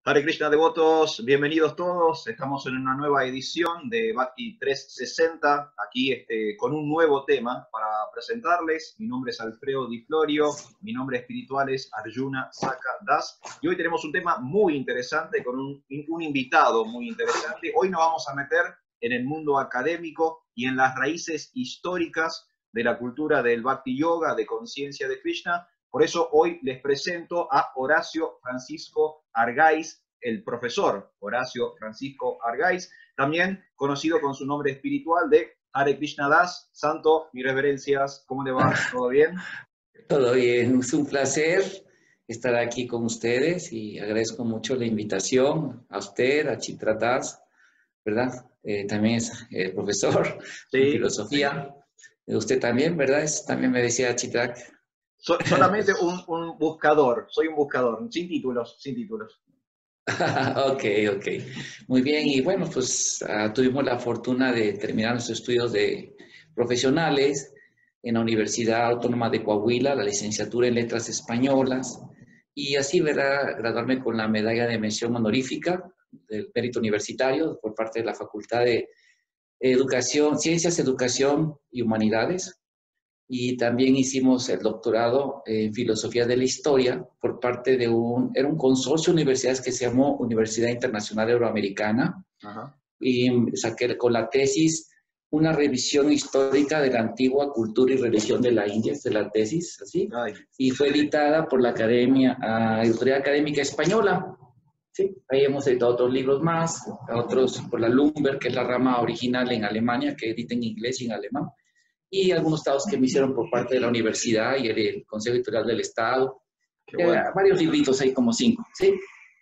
Hare Krishna devotos, bienvenidos todos. Estamos en una nueva edición de Bhakti 360, aquí con un nuevo tema para presentarles. Mi nombre es Alfredo Di Florio, mi nombre espiritual es Arjuna Saka Das, y hoy tenemos un tema muy interesante con un invitado muy interesante. Hoy nos vamos a meter en el mundo académico y en las raíces históricas de la cultura del Bhakti Yoga, de conciencia de Krishna. Por eso hoy les presento a Horacio Francisco Argaiz, el profesor Horacio Francisco Argaiz, también conocido con su nombre espiritual de Hare Krishna Das. Santo, mis reverencias, ¿cómo le va? ¿Todo bien? Todo bien, es un placer estar aquí con ustedes y agradezco mucho la invitación a usted, a Chitra Das, ¿verdad? También es profesor en Sí, filosofía. Usted también, ¿verdad? También me decía Chitra. Solamente un buscador, soy un buscador, sin títulos, sin títulos. Ok. Muy bien, y bueno, pues tuvimos la fortuna de terminar nuestros estudios profesionales en la Universidad Autónoma de Coahuila, la licenciatura en Letras Españolas, y así, ¿verdad?, graduarme con la medalla de mención honorífica del mérito universitario por parte de la Facultad de Educación, Ciencias, Educación y Humanidades. Y también hicimos el doctorado en Filosofía de la Historia por parte de era un consorcio de universidades que se llamó Universidad Internacional Euroamericana. Ajá. Y saqué con la tesis una revisión histórica de la antigua cultura y religión de la India, esta es la tesis, así, Ay. y fue editada por la Editorial Académica Española. Sí, ahí hemos editado otros libros más, otros por la Lumber, que es la rama original en Alemania, que edita en inglés y en alemán, y algunos estados que me hicieron por parte de la universidad y el Consejo Editorial del Estado. Qué bueno. Varios libritos, hay como 5, ¿sí?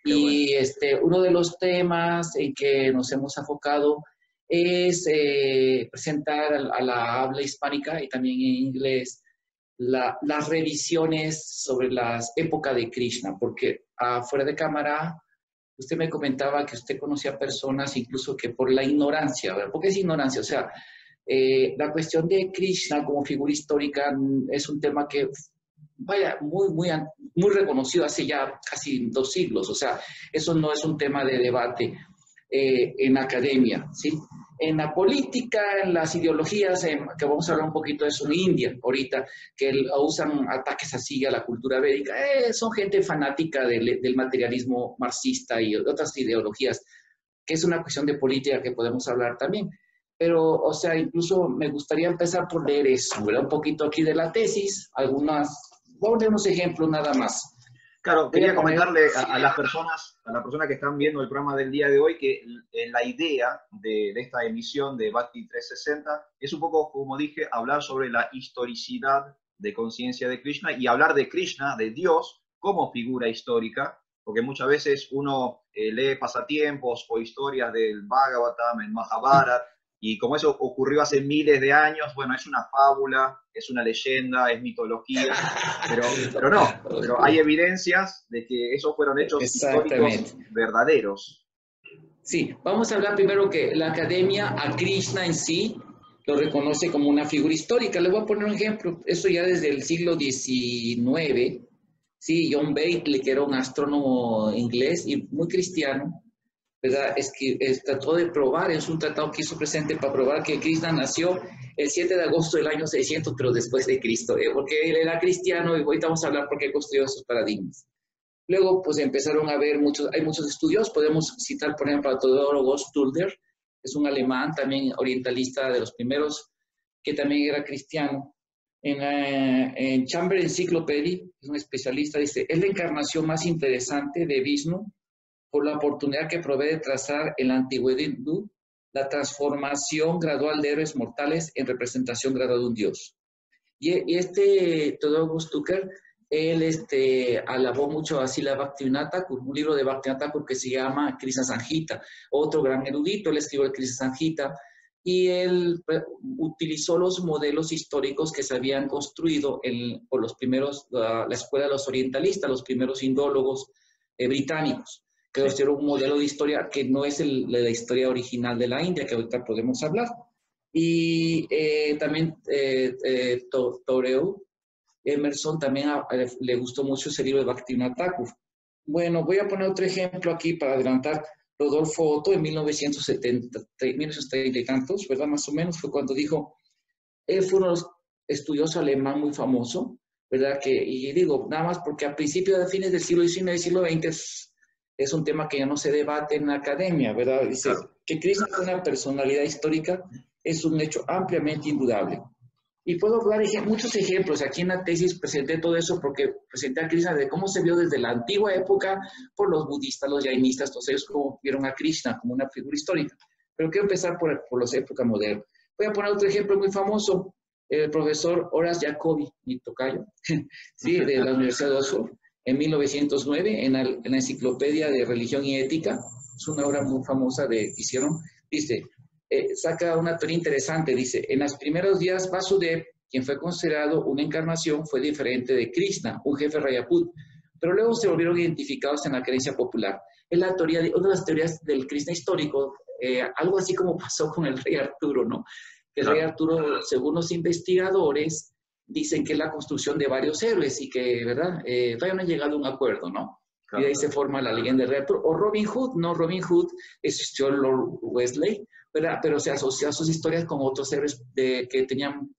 Qué Y uno de los temas en que nos hemos enfocado es presentar a la habla hispánica y también en inglés las revisiones sobre la época de Krishna, porque fuera de cámara usted me comentaba que usted conocía personas incluso que por la ignorancia, ¿verdad? ¿Por qué es ignorancia? O sea, la cuestión de Krishna como figura histórica es un tema que, vaya, muy reconocido hace ya casi 2 siglos. O sea, eso no es un tema de debate en academia, ¿sí? En la política, en las ideologías, que vamos a hablar un poquito de eso en India ahorita, que usan ataques así a la cultura védica, son gente fanática del materialismo marxista y otras ideologías, que es una cuestión de política que podemos hablar también. Pero, o sea, incluso me gustaría empezar por leer eso, ¿verdad? Un poquito aquí de la tesis, voy a poner unos ejemplos nada más. Claro, quería comentarle a las personas que están viendo el programa del día de hoy, que la idea de esta emisión de Bhakti 360 es un poco, como dije, hablar sobre la historicidad de conciencia de Krishna y hablar de Krishna, de Dios, como figura histórica, porque muchas veces uno lee pasatiempos o historias del Bhagavatam, el Mahabharata, y como eso ocurrió hace miles de años, bueno, es una fábula, es una leyenda, es mitología, pero hay evidencias de que esos fueron hechos históricos verdaderos. Sí, vamos a hablar primero que la academia a Krishna en sí lo reconoce como una figura histórica. Le voy a poner un ejemplo, eso ya desde el siglo XIX, sí, John Bailey, que era un astrónomo inglés y muy cristiano, ¿verdad? Es que trató de probar, es un tratado que hizo presente para probar que Krishna nació el 7 de agosto del año 600, pero después de Cristo, porque él era cristiano y ahorita vamos a hablar por qué construyó esos paradigmas. Luego, pues empezaron a ver hay muchos estudios, podemos citar, por ejemplo, a Theodor Stulder, es un alemán también orientalista de los primeros, que también era cristiano. En Chamber Encyclopedia, es un especialista, dice, es la encarnación más interesante de Vishnu por la oportunidad que provee de trazar en la antigüedad hindú la transformación gradual de héroes mortales en representación gradual de un dios. Y Theodor Stucker, él alabó mucho a Srila Bhaktivinoda Thakur, un libro de Bhaktivinoda Thakur que se llama Krishna Samhita, otro gran erudito, él escribió el Krishna Samhita, y él utilizó los modelos históricos que se habían construido por los primeros, la escuela de los orientalistas, los primeros indólogos británicos, que hicieron un modelo de historia que no es la historia original de la India, que ahorita podemos hablar. Y también Thoreau Emerson también le gustó mucho ese libro de Bhaktivinoda Thakur. Bueno, voy a poner otro ejemplo aquí para adelantar. Rodolfo Otto en 1930 y tantos, ¿verdad? Más o menos fue cuando dijo, él fue uno de los estudiosos alemán muy famoso, ¿verdad? Y digo, nada más porque a principios de fines del siglo XIX y siglo XX es un tema que ya no se debate en la academia, ¿verdad? Dice Claro. que Krishna fue una personalidad histórica, es un hecho ampliamente indudable. Y puedo dar muchos ejemplos. Aquí en la tesis presenté todo eso porque presenté a Krishna de cómo se vio desde la antigua época por los budistas, los jainistas, todos ellos cómo vieron a Krishna como una figura histórica. Pero quiero empezar por las épocas modernas. Voy a poner otro ejemplo muy famoso. El profesor Horace Jacobi, mi tocayo, ¿sí? De la Universidad de Oxford, en 1909, en la Enciclopedia de Religión y Ética, es una obra muy famosa que hicieron, dice, saca una teoría interesante, dice, en los primeros días Vasudev, quien fue considerado una encarnación, fue diferente de Krishna, un jefe Rajaput, pero luego se volvieron identificados en la creencia popular. Es la teoría, una de las teorías del Krishna histórico, algo así como pasó con el rey Arturo, ¿no? Que el rey Arturo, según los investigadores, dicen que es la construcción de varios héroes y que, ¿verdad? Todavía no han llegado a un acuerdo, ¿no? Y de ahí se forma la leyenda del rey Arturo. O Robin Hood, ¿no? Robin Hood existió Lord Wesley, ¿verdad? Pero se asoció a sus historias con otros héroes que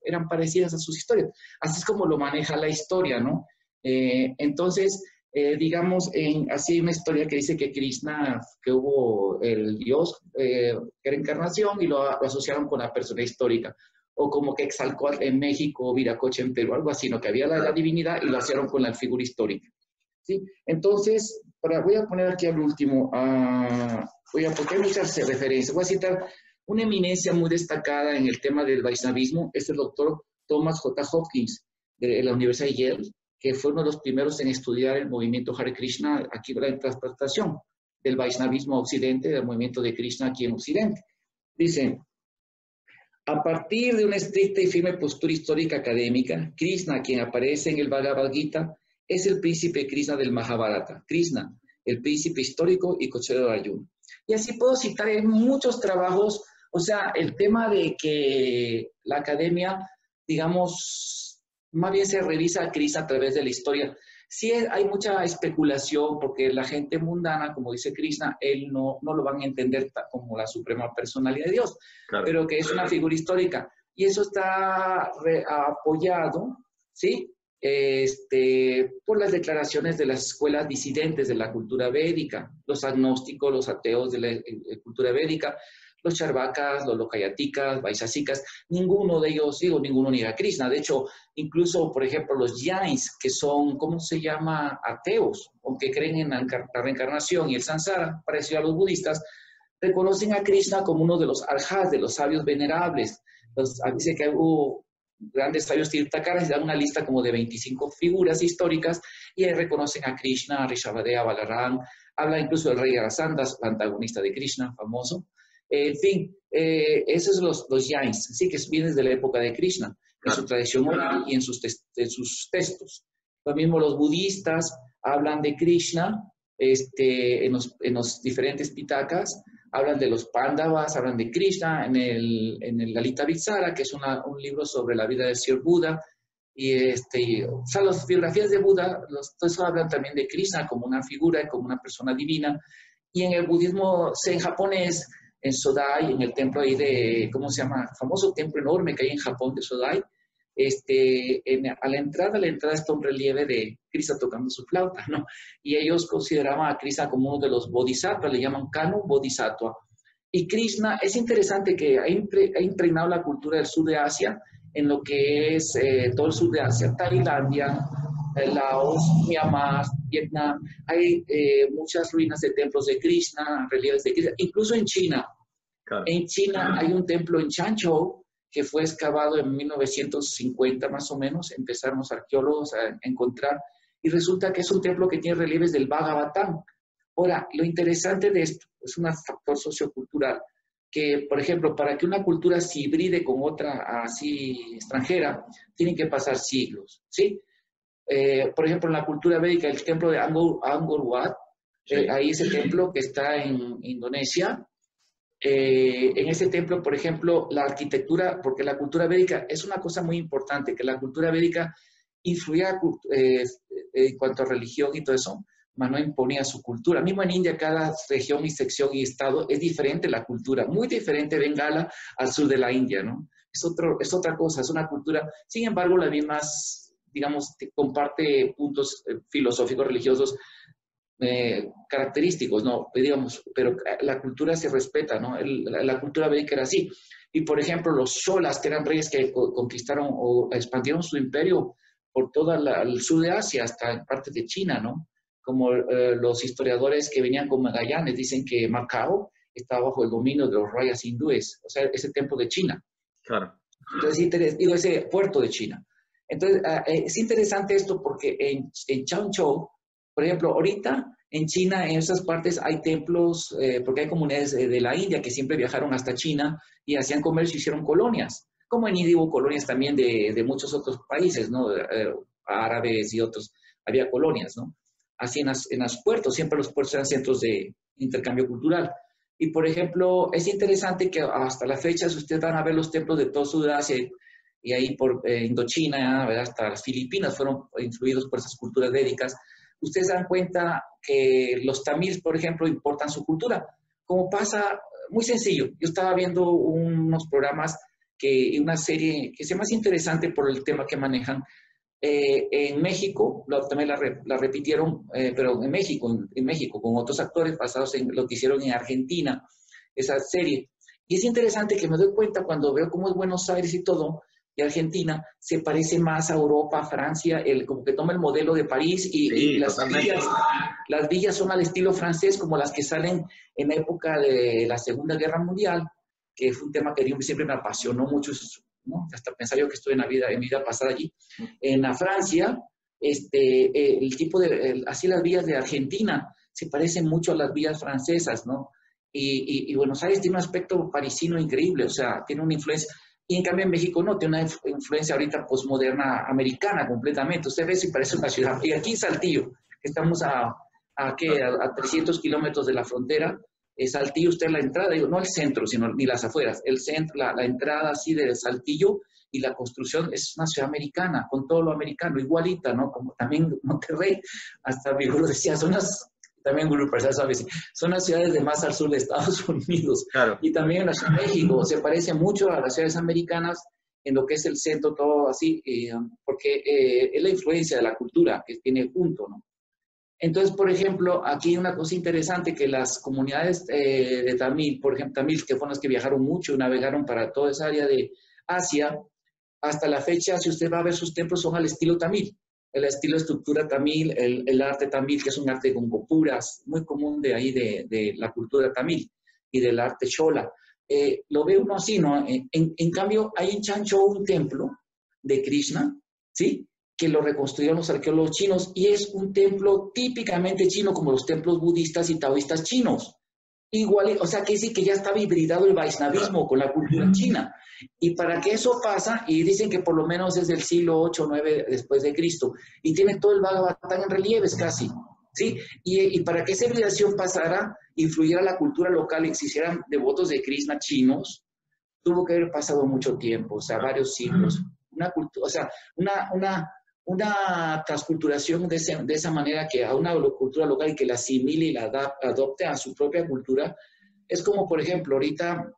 eran parecidas a sus historias. Así es como lo maneja la historia, ¿no? Entonces, digamos, así hay una historia que dice que Krishna, que hubo el dios, que era encarnación y lo asociaron con la persona histórica. O como que Exalcó en México, Viracocha en Perú, algo así, ¿no? Que había la divinidad y lo asociaron con la figura histórica. ¿Sí? Entonces, voy a poner aquí al último, porque hay muchas referencias. Voy a citar una eminencia muy destacada en el tema del Vaishnavismo, es el doctor Thomas J. Hopkins, de la Universidad de Yale, que fue uno de los primeros en estudiar el movimiento Hare Krishna, aquí la transportación del Vaishnavismo a Occidente, del movimiento de Krishna aquí en Occidente. Dicen, a partir de una estricta y firme postura histórica académica, Krishna, quien aparece en el Bhagavad Gita, es el príncipe Krishna del Mahabharata. Krishna, el príncipe histórico y cochero de Arjuna. Y así puedo citar en muchos trabajos, o sea, el tema de que la academia, digamos, más bien se revisa a Krishna a través de la historia. Sí hay mucha especulación porque la gente mundana, como dice Krishna, él no lo van a entender como la suprema personalidad de Dios, claro, pero que es una figura histórica. Y eso está apoyado, ¿sí? Por las declaraciones de las escuelas disidentes de la cultura védica, los agnósticos, los ateos de la cultura védica, los charvakas, los lokayaticas, vaishasikas, ninguno de ellos, ninguno niega a Krishna. De hecho, incluso, por ejemplo, los Jains, que son, ¿cómo se llama? Ateos, aunque creen en la reencarnación y el samsara, parecido a los budistas, reconocen a Krishna como uno de los arhats, de los sabios venerables. Dice que hubo grandes sabios tirtakaras y dan una lista como de 25 figuras históricas y ahí reconocen a Krishna, a Rishabhadeva, a Balaram, habla incluso del rey Arasandas, antagonista de Krishna, famoso. En fin, esos son los Jains, sí, que vienen desde la época de Krishna, en su tradición oral y en sus textos. Lo mismo los budistas hablan de Krishna en los diferentes pitakas, hablan de los Pándavas, hablan de Krishna en el Lalita Vitsara, que es un libro sobre la vida del Señor Buda, y o sea, las biografías de Buda, todo eso hablan también de Krishna como una figura, como una persona divina, y en el budismo zen japonés, en Sodai, en el templo ahí de, ¿cómo se llama? El famoso templo enorme que hay en Japón de Sodai, a la entrada está un relieve de Krishna tocando su flauta, ¿no? Y ellos consideraban a Krishna como uno de los bodhisattvas, le llaman Kanu Bodhisattva. Y Krishna, es interesante que ha impregnado la cultura del sur de Asia, en lo que es todo el sur de Asia, Tailandia, Laos, Myanmar, Vietnam. Hay muchas ruinas de templos de Krishna, relieves de Krishna, incluso en China. Claro. En China hay un templo en Changzhou que fue excavado en 1950 más o menos, empezaron los arqueólogos a encontrar, y resulta que es un templo que tiene relieves del Bhagavatam. Ahora, lo interesante de esto es un factor sociocultural, que, por ejemplo, para que una cultura se hibride con otra así extranjera, tienen que pasar siglos, ¿sí? Por ejemplo, en la cultura védica, el templo de Angkor Wat, ahí ese templo que está en Indonesia, en ese templo, por ejemplo, la arquitectura, porque la cultura védica es una cosa muy importante, que la cultura védica influía en cuanto a religión y todo eso, mas no imponía su cultura. Mismo en India, cada región y sección y estado es diferente la cultura, muy diferente Bengala al sur de la India, ¿no? Es otra cosa, es una cultura, sin embargo, la mismas, digamos, comparte puntos filosóficos, religiosos, característicos, ¿no? Digamos, pero la cultura se respeta, ¿no? La cultura védica era así. Y, por ejemplo, los Cholas, que eran reyes que conquistaron o expandieron su imperio por todo el sur de Asia, hasta parte de China, ¿no? Como los historiadores que venían con Magallanes dicen que Macao está bajo el dominio de los rayas hindúes, o sea, ese templo de China. Claro. Entonces, digo, ese puerto de China. Entonces, es interesante esto porque en Changzhou, por ejemplo, ahorita en China, en esas partes hay templos, porque hay comunidades de la India que siempre viajaron hasta China y hacían comercio y hicieron colonias. Como en India hubo colonias también de muchos otros países, ¿no? Árabes y otros, había colonias, ¿no? Así en los puertos, siempre los puertos eran centros de intercambio cultural. Y, por ejemplo, es interesante que hasta la fecha, si ustedes van a ver los templos de todo Sudasia y ahí por Indochina, ¿verdad? Hasta las Filipinas fueron influidos por esas culturas védicas, ustedes dan cuenta que los tamíes, por ejemplo, importan su cultura. Como pasa, muy sencillo. Yo estaba viendo unos programas, una serie que se me hace interesante por el tema que manejan. En México, también la repitieron, pero en México, con otros actores basados en lo que hicieron en Argentina, esa serie. Y es interesante que me doy cuenta cuando veo cómo es Buenos Aires y todo, y Argentina, se parece más a Europa, a Francia, como que toma el modelo de París y las villas son al estilo francés, como las que salen en la época de la Segunda Guerra Mundial, que fue un tema que siempre me apasionó mucho, ¿no? Hasta pensar yo que estuve en vida pasada allí. En la Francia, el tipo así las villas de Argentina se parecen mucho a las villas francesas, ¿no? Y Buenos Aires tiene un aspecto parisino increíble, o sea, tiene una influencia. Y en cambio en México no, tiene una influencia ahorita postmoderna americana completamente. Usted ve si parece una ciudad. Y aquí Saltillo, que estamos a 300 kilómetros de la frontera, Saltillo, usted la entrada, digo, no el centro, sino ni las afueras, el centro, la entrada así de Saltillo y la construcción es una ciudad americana, con todo lo americano, igualita, ¿no? Como también Monterrey, hasta mi gurú decía, también gurú, son las ciudades de más al sur de Estados Unidos. Claro. Y también en la Ciudad de México se parece mucho a las ciudades americanas en lo que es el centro, todo así, porque es la influencia de la cultura que tiene junto, ¿no? Entonces, por ejemplo, aquí hay una cosa interesante que las comunidades de Tamil, por ejemplo, Tamil, que fueron las que viajaron mucho, navegaron para toda esa área de Asia, hasta la fecha, si usted va a ver sus templos, son al estilo Tamil, el estilo estructura Tamil, el arte Tamil, que es un arte con gopuras, muy común de ahí, de la cultura Tamil y del arte Chola. Lo ve uno así, ¿no? En cambio, hay en Changzhou un templo de Krishna, ¿sí?, que lo reconstruyeron los arqueólogos chinos, y es un templo típicamente chino, como los templos budistas y taoístas chinos. Igual, o sea, que sí que ya estaba hibridado el vaishnavismo con la cultura china. Y para que eso pasa, y dicen que por lo menos es del siglo 8 o 9 después de Cristo, y tiene todo el Bhagavatam en relieves casi, ¿sí? Y para que esa hibridación pasara, influyera la cultura local y se hicieran devotos de Krishna chinos, tuvo que haber pasado mucho tiempo, o sea, varios siglos. Una cultura, o sea, una transculturación de esa manera, que a una cultura local y que la asimile y la adopte a su propia cultura, es como, por ejemplo, ahorita,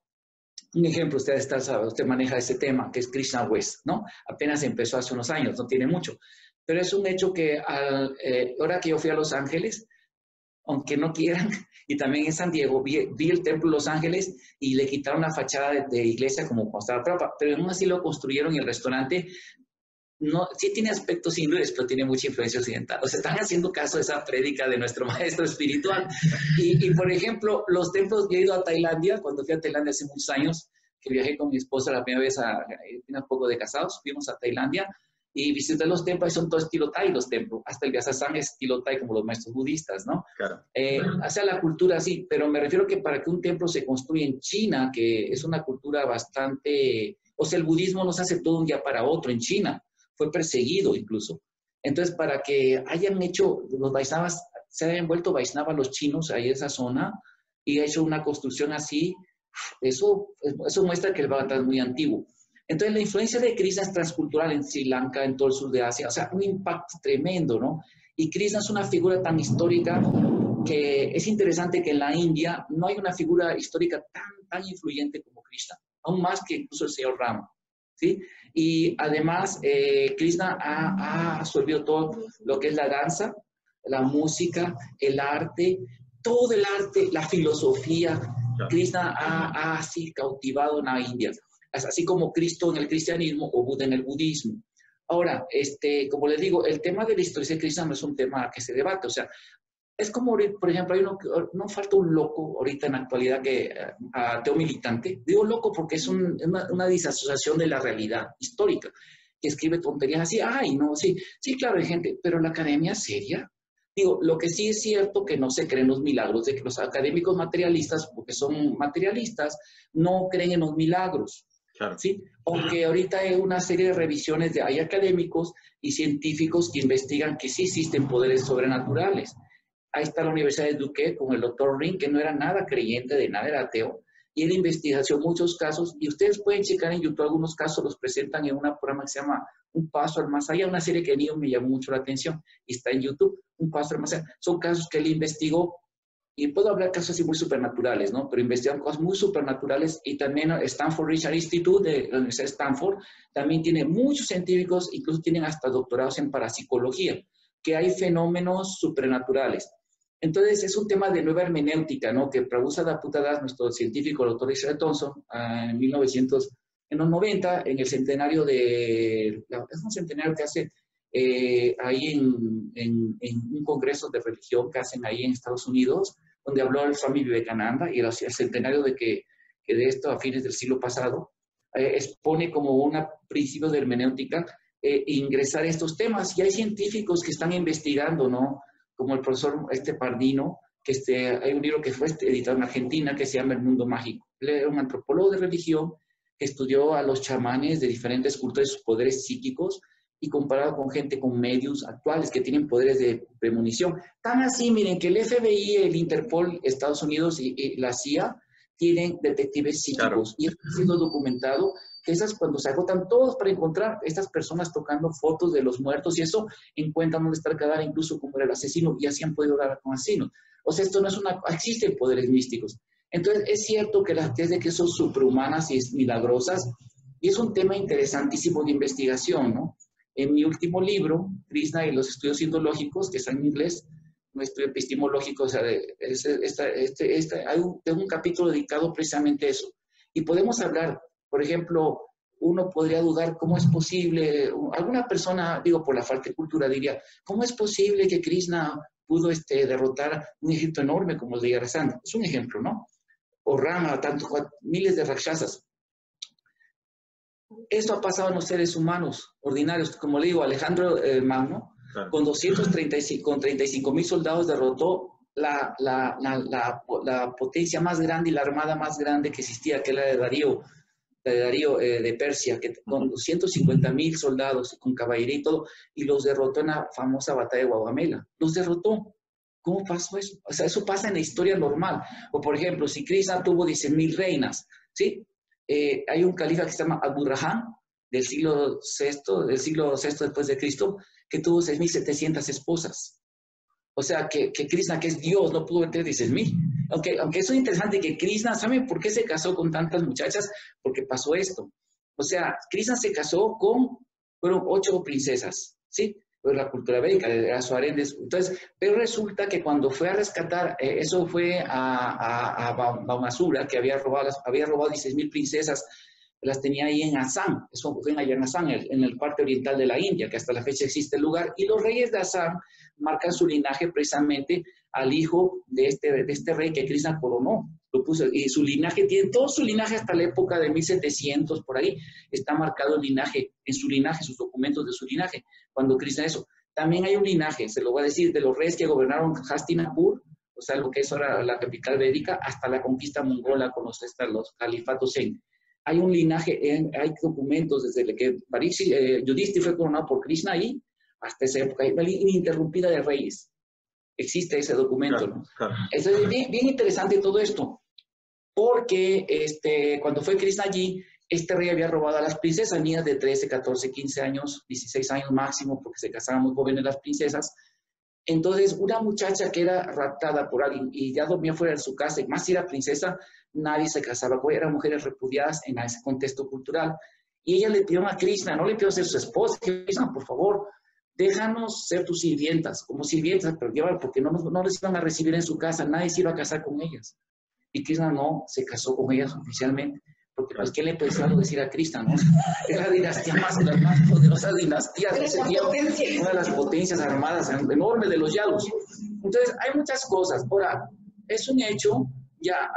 un ejemplo, usted maneja ese tema, que es Krishna West, ¿no? Apenas empezó hace unos años, no tiene mucho, pero es un hecho que ahora que yo fui a Los Ángeles, aunque no quieran, y también en San Diego, vi el templo de Los Ángeles y le quitaron la fachada de iglesia como cuando estaba trapa, pero aún así lo construyeron, y el restaurante no, sí tiene aspectos hindúes, pero tiene mucha influencia occidental. O sea, están haciendo caso de esa prédica de nuestro maestro espiritual. Y por ejemplo, los templos, yo he ido a Tailandia, cuando fui a Tailandia hace muchos años, que viajé con mi esposa la primera vez, un poco de casados, fuimos a Tailandia y visité los templos, y son todo estilo Thai los templos. Hasta el Vyasasam es estilo Thai, como los maestros budistas, ¿no? Claro. O sea, la cultura sí, pero me refiero que para que un templo se construya en China, que es una cultura bastante... O sea, el budismo no se hace todo un día para otro en China. Fue perseguido incluso. Entonces, para que hayan hecho, los Vaishnavas, se hayan vuelto Vaishnavas los chinos ahí en esa zona, y ha hecho una construcción así, eso muestra que el Bhagavatam es muy antiguo. Entonces, la influencia de Krishna es transcultural en Sri Lanka, en todo el sur de Asia, o sea, un impacto tremendo, ¿no? Y Krishna es una figura tan histórica que es interesante que en la India no hay una figura histórica tan influyente como Krishna, aún más que incluso el señor Rama, ¿sí? Y además, Krishna ha absorbido todo lo que es la danza, la música, el arte, todo el arte, la filosofía. Krishna ha así cautivado en la India, así como Cristo en el cristianismo o Buda en el budismo. Ahora, como les digo, el tema de la historia de Krishna no es un tema que se debate, o sea, es como, por ejemplo, no falta un loco ahorita en la actualidad que ateo militante. Digo loco porque es una disasociación de la realidad histórica, que escribe tonterías así, ay, no, sí, claro, hay gente, pero la academia es seria. Digo, lo que sí es cierto que no se creen los milagros, de que los académicos materialistas, porque son materialistas, no creen en los milagros. Claro. ¿Sí? Aunque ahorita hay una serie de revisiones hay académicos y científicos que investigan que sí existen poderes sobrenaturales. Ahí está la Universidad de Duque con el doctor Ring, que no era nada creyente de nada, era ateo, y él investigación muchos casos, y ustedes pueden checar en YouTube algunos casos, los presentan en un programa que se llama Un Paso al Más Allá, una serie que a mí me llamó mucho la atención, y está en YouTube, Un Paso al Más Allá. Son casos que él investigó, y puedo hablar de casos así muy supernaturales, ¿no? Pero investigan cosas muy supernaturales, y también Stanford Research Institute de la Universidad de Stanford también tiene muchos científicos, incluso tienen hasta doctorados en parapsicología, que hay fenómenos supernaturales. Entonces, es un tema de nueva hermenéutica, ¿no? Que Prabhupada Dattaputadas, nuestro científico, el doctor Israel Thompson, en los 90, en el centenario es un centenario que hace ahí en un congreso de religión que hacen ahí en Estados Unidos, donde habló el Swami Vivekananda, y el centenario de esto a fines del siglo pasado, expone como un principio de hermenéutica ingresar estos temas. Y hay científicos que están investigando, ¿no? Como el profesor Pardino, que hay un libro que fue editado en Argentina que se llama El Mundo Mágico. Él era un antropólogo de religión que estudió a los chamanes de diferentes culturas, sus poderes psíquicos, y comparado con gente con medios actuales que tienen poderes de premonición. Tan así, miren, que el FBI, el Interpol, Estados Unidos y la CIA tienen detectives psíquicos. Claro. Y ha sido documentado que cuando se agotan todos para encontrar estas personas tocando fotos de los muertos y eso, encuentran dónde está el cadáver, incluso como era el asesino, y así han podido dar con asesinos. O sea, esto no es existen poderes místicos. Entonces, es cierto que las tesis de que son superhumanas y milagrosas, y es un tema interesantísimo de investigación, ¿no? En mi último libro, Krishna y los estudios indológicos, que está en inglés, un estudio epistemológico, o sea, tengo un capítulo dedicado precisamente a eso. Y podemos hablar, por ejemplo, uno podría dudar cómo es posible, alguna persona, digo, por la falta de cultura, diría, ¿cómo es posible que Krishna pudo derrotar un ejército enorme como el de Yarasandha? Es un ejemplo, ¿no? O Rama, miles de rakshasas. Esto ha pasado en los seres humanos ordinarios. Como le digo, Alejandro Magno, claro, con 35,000 soldados derrotó la potencia más grande y la armada más grande que existía, que era la de Darío de Persia, que con 250,000 soldados, con caballería y todo, y los derrotó en la famosa batalla de Gaugamela. Los derrotó. ¿Cómo pasó eso? O sea, eso pasa en la historia normal. O, por ejemplo, si Krishna tuvo 10,000 reinas, ¿sí? Hay un califa que se llama Abdurrahman, del siglo VI después de Cristo, que tuvo 6,700 esposas. O sea, que Krishna, que es Dios, no pudo meter 10,000. Aunque eso es interesante, que Krishna, ¿saben por qué se casó con tantas muchachas? Porque pasó esto. O sea, Krishna se casó fueron 8 princesas, ¿sí? Pues la cultura védica, era su harén. Entonces, pero resulta que cuando fue a rescatar, eso fue a Baumasura, que había robado 16,000 princesas, las tenía ahí en Assam, eso fue en Assam, en el parte oriental de la India, que hasta la fecha existe el lugar, y los reyes de Assam marcan su linaje precisamente al hijo de este rey que Krishna coronó. Lo puso, y su linaje, tiene todo su linaje hasta la época de 1700, por ahí, está marcado el linaje, en su linaje, sus documentos de su linaje, cuando Krishna eso. También hay un linaje, se lo voy a decir, de los reyes que gobernaron Hastinapur, o sea, lo que es ahora la capital védica, hasta la conquista mongola con los califatos Zen. Hay un linaje, hay documentos desde que Yudhishthira fue coronado por Krishna ahí, hasta esa época, ininterrumpida de reyes. Existe ese documento, claro, ¿no? Claro. Es bien interesante todo esto, porque cuando fue Krishna allí, este rey había robado a las princesas, niñas de 13, 14, 15 años, 16 años máximo, porque se casaban muy jóvenes las princesas, Entonces, una muchacha que era raptada por alguien y ya dormía fuera de su casa, y más si era princesa, nadie se casaba con ella, eran mujeres repudiadas en ese contexto cultural. Y ella le pidió a Krishna, no le pidió ser su esposa, Krishna, por favor, déjanos ser tus sirvientas, como sirvientas, pero llévalo, porque no les iban a recibir en su casa, nadie se iba a casar con ellas. Y Krishna no se casó con ellas oficialmente, porque pues, ¿qué le pensaron decir a Krishna, no? Es la dinastía más, la más poderosa dinastía de ese tiempo, una de las potencias armadas enormes de los Yadus. Entonces, hay muchas cosas. Ahora, es un hecho, ya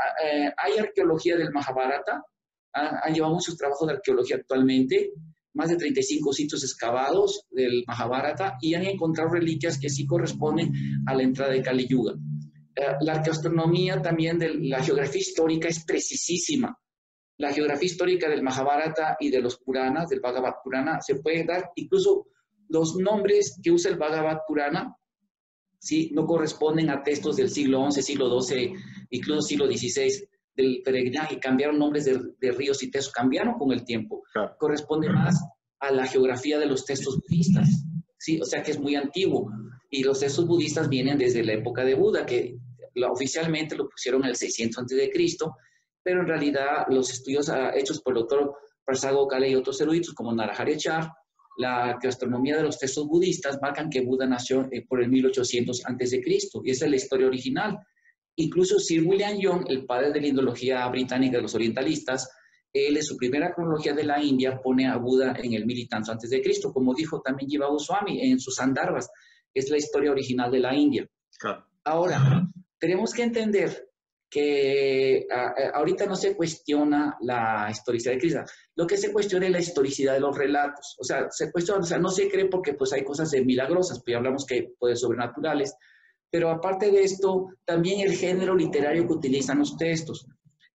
hay arqueología del Mahabharata, han llevado muchos trabajos de arqueología actualmente, más de 35 sitios excavados del Mahabharata, y han encontrado reliquias que sí corresponden a la entrada de Kali Yuga. La arqueoastronomía también de la geografía histórica es precisísima. La geografía histórica del Mahabharata y de los Puranas, del Bhagavad Purana, se puede dar incluso los nombres que usa el Bhagavad Purana, ¿sí? No corresponden a textos del siglo XI, siglo XII, incluso siglo XVI, del peregrinaje, cambiaron nombres de ríos y textos, cambiaron con el tiempo. Claro. Corresponde más a la geografía de los textos budistas, ¿sí? O sea que es muy antiguo. Y los textos budistas vienen desde la época de Buda, que oficialmente lo pusieron en el 600 a.C., pero en realidad los estudios hechos por el doctor Prasad Gokhale y otros eruditos como Narahari Char, la astronomía de los textos budistas marcan que Buda nació por el 1800 a.C., y esa es la historia original. Incluso Sir William Young, el padre de la indología británica de los orientalistas, él en su primera cronología de la India pone a Buda en el 1000 y tantos antes de Cristo, como dijo también Jiva Goswami en sus Sandarbhas. Es la historia original de la India. Claro. Ahora, tenemos que entender que ahorita no se cuestiona la historicidad de Krishna. Lo que se cuestiona es la historicidad de los relatos. O sea, se cuestiona, o sea, no se cree porque pues hay cosas milagrosas, pues ya hablamos que hay poderes sobrenaturales. Pero aparte de esto, también el género literario que utilizan los textos.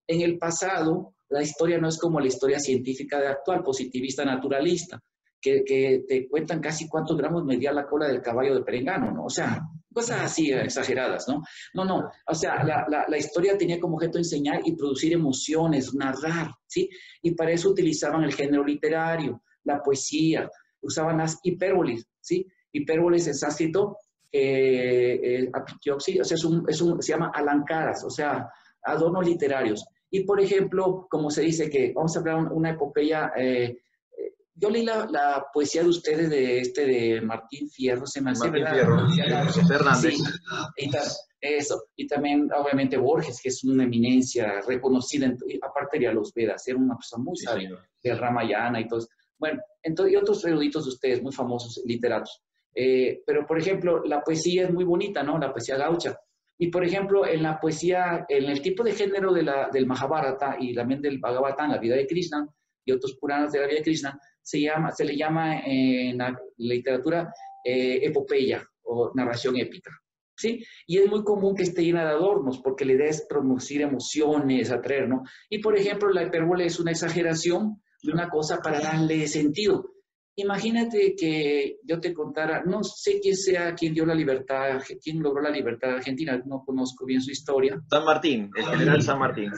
En el pasado, la historia no es como la historia científica de actual, positivista, naturalista, que te cuentan casi cuántos gramos medía la cola del caballo de Perengano, ¿no? O sea, cosas así exageradas, ¿no? No, o sea, la historia tenía como objeto enseñar y producir emociones, narrar, ¿sí? Y para eso utilizaban el género literario, la poesía, usaban las hipérboles, ¿sí? Hipérboles en sánscrito, o sea, se llama alancaras, o sea, adornos literarios. Y, por ejemplo, como se dice que, vamos a hablar una epopeya, yo leí la poesía de ustedes de Martín Fierro, se me hace, Martín Fierro, Fernández. Sí, y también, obviamente, Borges, que es una eminencia reconocida, aparte de los Vedas, era una persona muy sabia, del Ramayana y todo eso. Bueno, entonces, y otros eruditos de ustedes, muy famosos, literatos. Pero, por ejemplo, la poesía es muy bonita, ¿no? La poesía gaucha. Y, por ejemplo, en la poesía, en el tipo de género del Mahabharata y también del Bhagavatam, la vida de Krishna, y otros Puranas de la vida de Krishna, se le llama en la literatura epopeya o narración épica, ¿sí? Y es muy común que esté llena de adornos, porque la idea es producir emociones, atraer, ¿no? Y, por ejemplo, la hipérbole es una exageración de una cosa para darle sentido. Imagínate que yo te contara, no sé quién sea quien dio la libertad, quién logró la libertad de Argentina, no conozco bien su historia. San Martín, el general San Martín.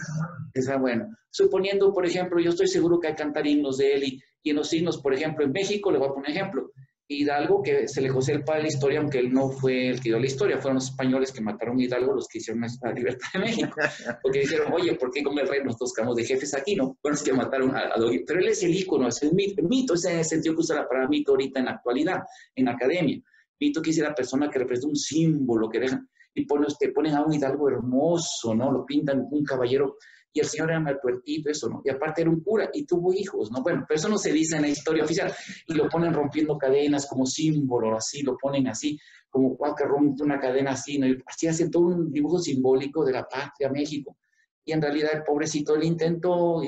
Bueno, suponiendo, por ejemplo, yo estoy seguro que hay cantar himnos de él y en los himnos, por ejemplo, en México, le voy a poner un ejemplo, Hidalgo, que se le josé el padre de la historia, aunque él no fue el que dio la historia, fueron los españoles que mataron a Hidalgo los que hicieron la libertad de México, porque dijeron, oye, ¿por qué con el rey nos tocamos de jefes aquí, no? Fueron los que mataron a pero él es el ícono, es el mito, ese sentido que usa la palabra mito ahorita en la actualidad, en la academia. Mito que es la persona que representa un símbolo, que dejan, y ponen a un Hidalgo hermoso, ¿no? Lo pintan un caballero, y el señor era maltuertito, eso, ¿no? Y aparte era un cura y tuvo hijos, ¿no? Bueno, pero eso no se dice en la historia oficial. Y lo ponen rompiendo cadenas como símbolo, así, lo ponen así, como que rompe una cadena así, ¿no? Y así hace todo un dibujo simbólico de la patria, México. Y en realidad el pobrecito él intentó,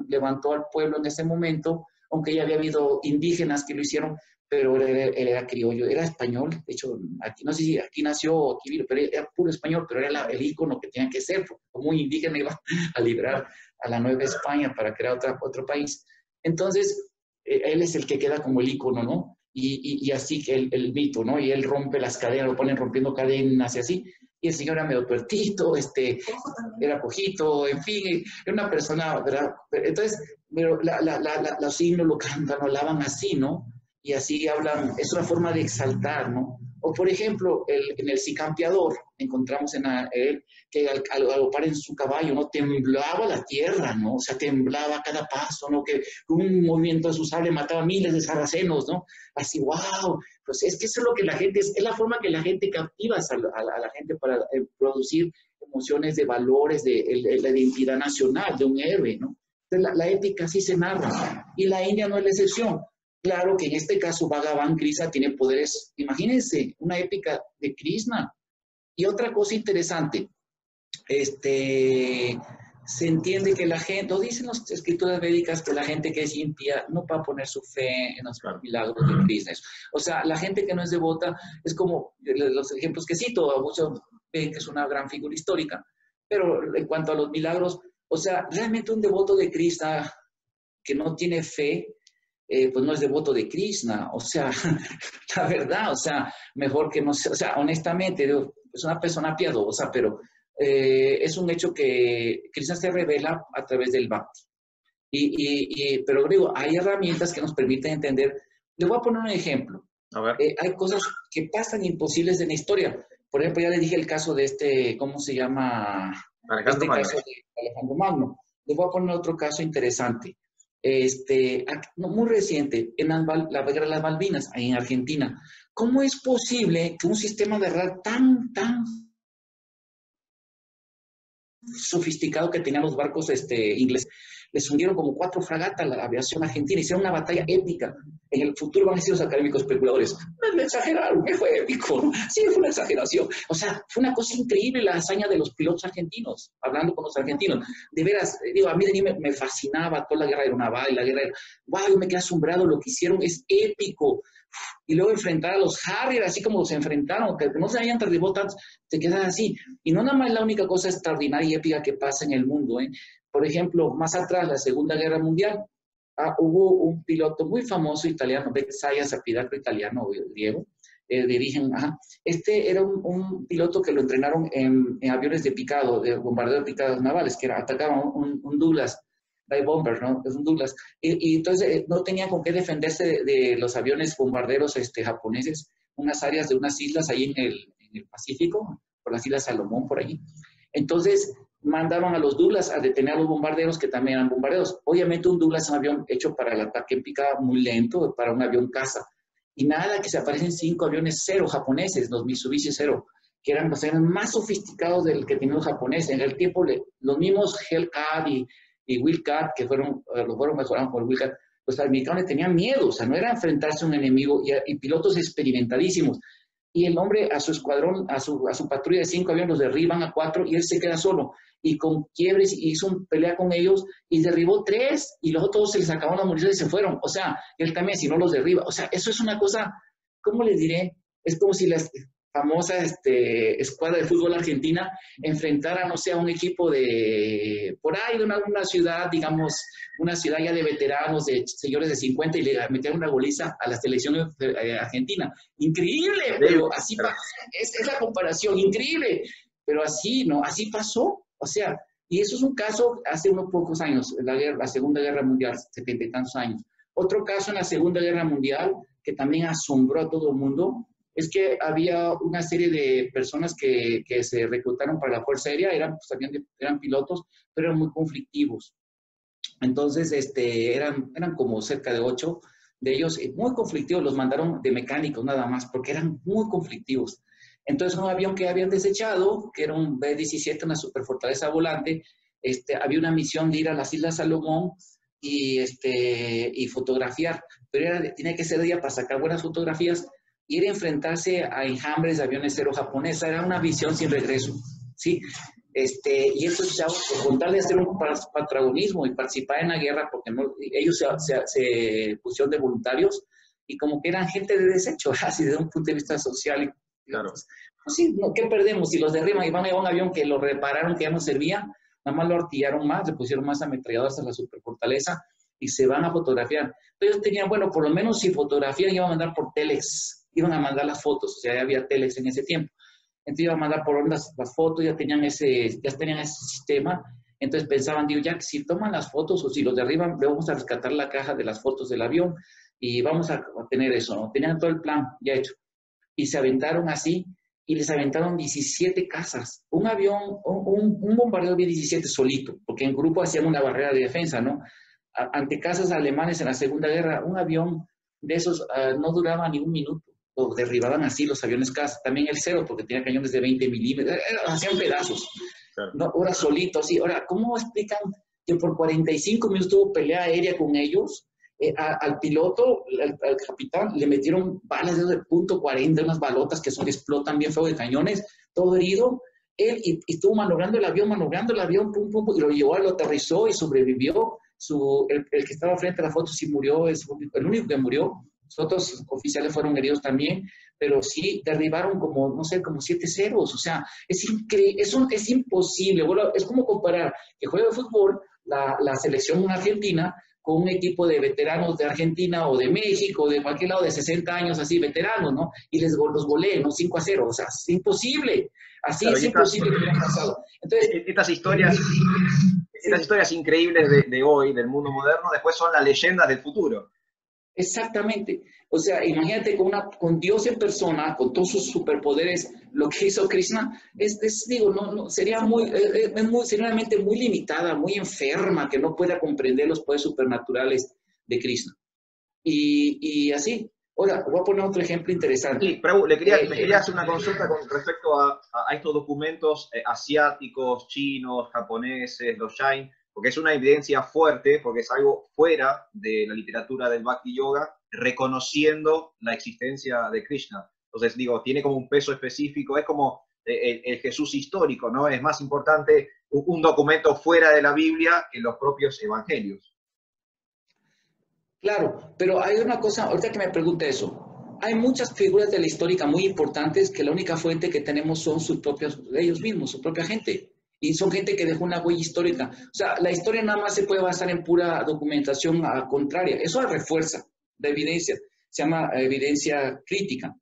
levantó al pueblo en ese momento, aunque ya había habido indígenas que lo hicieron, pero él era criollo, era español, de hecho, aquí, no sé si aquí nació, aquí, pero era puro español, pero era el ícono que tenía que ser, como un indígena iba a liberar a la Nueva España para crear otro país. Entonces, él es el que queda como el ícono, ¿no? Y así que el mito, ¿no? Y él rompe las cadenas, lo ponen rompiendo cadenas y así, y el señor era medio tuertito, era cojito, en fin, era una persona, ¿verdad? Entonces, pero los himnos lo cantan, lo alaban así, ¿no? Y así hablan, es una forma de exaltar, ¿no? O, por ejemplo, en el Sicampeador, encontramos en él que al galopar en su caballo, ¿no? Temblaba la tierra, ¿no? O sea, temblaba a cada paso, ¿no? Que un movimiento de su sable mataba miles de sarracenos, ¿no? Así, wow. Pues es que eso es lo que la gente, es la forma que la gente captiva a la gente para producir emociones de valores, de la identidad nacional de un héroe, ¿no? Entonces, la épica sí se narra. Y la India no es la excepción. Claro que en este caso Bhagavan Krishna tiene poderes, imagínense, una épica de Krishna. Y otra cosa interesante, se entiende que la gente, o dicen las escrituras védicas que la gente que es impía no va a poner su fe en los milagros de Krishna. O sea, la gente que no es devota es como los ejemplos que cito, muchos ven que es una gran figura histórica, pero en cuanto a los milagros, o sea, realmente un devoto de Krishna que no tiene fe, pues no es devoto de Krishna, o sea, la verdad, o sea, mejor que no sea, o sea, honestamente, es una persona piadosa, pero es un hecho que Krishna se revela a través del Bhakti. Pero digo, hay herramientas que nos permiten entender. Les voy a poner un ejemplo. A ver. Hay cosas que pasan imposibles en la historia. Por ejemplo, ya les dije el caso de ¿cómo se llama? Alejandro Magno. Caso de Alejandro Magno. Les voy a poner otro caso interesante. Muy reciente, en la guerra de las Malvinas, ahí en Argentina. ¿Cómo es posible que un sistema de radar tan sofisticado que tenían los barcos ingleses, les hundieron como 4 fragatas a la aviación argentina, hicieron una batalla épica? En el futuro van a decir los académicos especuladores, me exageraron, que fue épico. Sí, fue una exageración. O sea, fue una cosa increíble la hazaña de los pilotos argentinos, hablando con los argentinos. De veras, digo, a mí me fascinaba toda la guerra aeronaval y la guerra, wow, yo me quedé asombrado, lo que hicieron es épico. Y luego enfrentar a los Harrier, así como se enfrentaron, que no se hayan derribado tantos, te quedas así. Y no nada más es la única cosa extraordinaria y épica que pasa en el mundo, ¿eh? Por ejemplo, más atrás, la Segunda Guerra Mundial, hubo un piloto muy famoso italiano, Betsaia, piloto italiano, griego, de origen, era un piloto que lo entrenaron en aviones de picado, de bombardeo de picados navales, que atacaban un Douglas, Light Bomber, ¿no? Es un Douglas. Y entonces no tenían con qué defenderse de los aviones bombarderos japoneses, unas áreas de unas islas ahí en el Pacífico, por las Islas Salomón, por ahí. Entonces mandaban a los Douglas a detener a los bombarderos, que también eran bombarderos. Obviamente un Douglas es un avión hecho para el ataque en picada, muy lento, para un avión caza. Y nada, que se aparecen 5 aviones Zero japoneses, los Mitsubishi Zero, que eran más sofisticados del que tenían los japoneses. En el tiempo, los mismos Hellcat y Wildcat, que lo fueron mejorados por Wildcat, los americanos tenían miedo, o sea, no era enfrentarse a un enemigo, y pilotos experimentadísimos. Y el hombre a su escuadrón, a su patrulla de 5 aviones, los derriban a 4 y él se queda solo. Y con quiebres hizo una pelea con ellos y derribó 3 y los otros se les acabaron las municiones y se fueron. O sea, él también, si no los derriba. O sea, eso es una cosa, ¿cómo les diré? Es como si la famosa escuadra de fútbol argentina enfrentara, no sé, a un equipo por ahí de una ciudad, digamos, una ciudad ya de veteranos, de señores de 50, y le metieron una goliza a la selección argentina. Increíble, pero así pasa. Es la comparación, increíble. Pero así, ¿no? Así pasó. O sea, y eso es un caso hace unos pocos años, la Segunda Guerra Mundial, 70 y tantos años. Otro caso en la Segunda Guerra Mundial que también asombró a todo el mundo es que había una serie de personas que se reclutaron para la Fuerza Aérea, eran pilotos, pero eran muy conflictivos. Entonces, eran como cerca de 8 de ellos, muy conflictivos, los mandaron de mecánicos nada más, porque eran muy conflictivos. Entonces, un avión que habían desechado, que era un B-17, una superfortaleza volante, había una misión de ir a las Islas Salomón y fotografiar, pero tenía que ser de día para sacar buenas fotografías, y era enfrentarse a enjambres de aviones Zero japonesa. Era una visión sin regreso, ¿sí? Y estos chavos, con tal de hacer un patriotismo y participar en la guerra, porque ellos se pusieron de voluntarios, y como que eran gente de desecho, así desde un punto de vista social. Claro. Pues sí, ¿qué perdemos? Si los derriban y van a un avión que lo repararon, que ya no servía, nada más lo artillaron más, le pusieron más ametralladoras a la superfortaleza y se van a fotografiar. Entonces tenían, bueno, por lo menos si fotografían iban a mandar por telex, iban a mandar las fotos, o sea, ya había telex en ese tiempo. Entonces iban a mandar por ondas las fotos, ya tenían ese sistema. Entonces pensaban, digo, ya que si toman las fotos o si los derriban, le vamos a rescatar la caja de las fotos del avión y vamos a tener eso, ¿no? Tenían todo el plan ya hecho. y se aventaron así, y les aventaron 17 casas. Un avión, un bombardeo de 17 solito, porque en grupo hacían una barrera de defensa, ¿no? Ante casas alemanes en la Segunda Guerra, un avión de esos no duraba ni un minuto, o derribaban así los aviones casa. También el Cero, porque tenía cañones de 20 milímetros, hacían pedazos. Claro. No, ahora solito, así. Ahora, ¿cómo explican que por 45 minutos tuvo pelea aérea con ellos? Al piloto, al capitán, le metieron balas de .40, unas balotas que explotan bien feo de cañones, todo herido. Él y estuvo manobrando el avión, pum, pum, pum, y lo llevó, lo aterrizó y sobrevivió. El que estaba frente a la foto sí murió, es el único que murió. Los otros oficiales fueron heridos también, pero sí derribaron como, no sé, como 7 ceros. O sea, es increíble, es imposible. Bueno, es como comparar que juega fútbol la selección argentina con un equipo de veteranos de Argentina o de México, de cualquier lado de 60 años, así, veteranos, ¿no? Y los goleen, ¿no? 5-0, o sea, es imposible. Así claro, es imposible que haya pasado. Entonces, estas historias increíbles de hoy, del mundo moderno, después son las leyendas del futuro. Exactamente. O sea, imagínate con Dios en persona, con todos sus superpoderes, lo que hizo Krishna, digo, sería sería una mente muy limitada, muy enferma, que no pueda comprender los poderes supernaturales de Krishna. Y así. Ahora, voy a poner otro ejemplo interesante. Sí, Prabhu, le quería hacer una consulta con respecto a estos documentos asiáticos, chinos, japoneses, los Jain, porque es una evidencia fuerte, porque es algo fuera de la literatura del Bhakti Yoga, reconociendo la existencia de Krishna. Entonces, digo, tiene como un peso específico, es como el Jesús histórico, ¿no? Es más importante un documento fuera de la Biblia que los propios evangelios. Claro, pero hay una cosa, ahorita que me pregunta eso, hay muchas figuras de la histórica muy importantes que la única fuente que tenemos son ellos mismos, su propia gente. Y son gente que dejó una huella histórica. O sea, la historia nada más se puede basar en pura documentación contraria. Eso refuerza la evidencia. Se llama evidencia crítica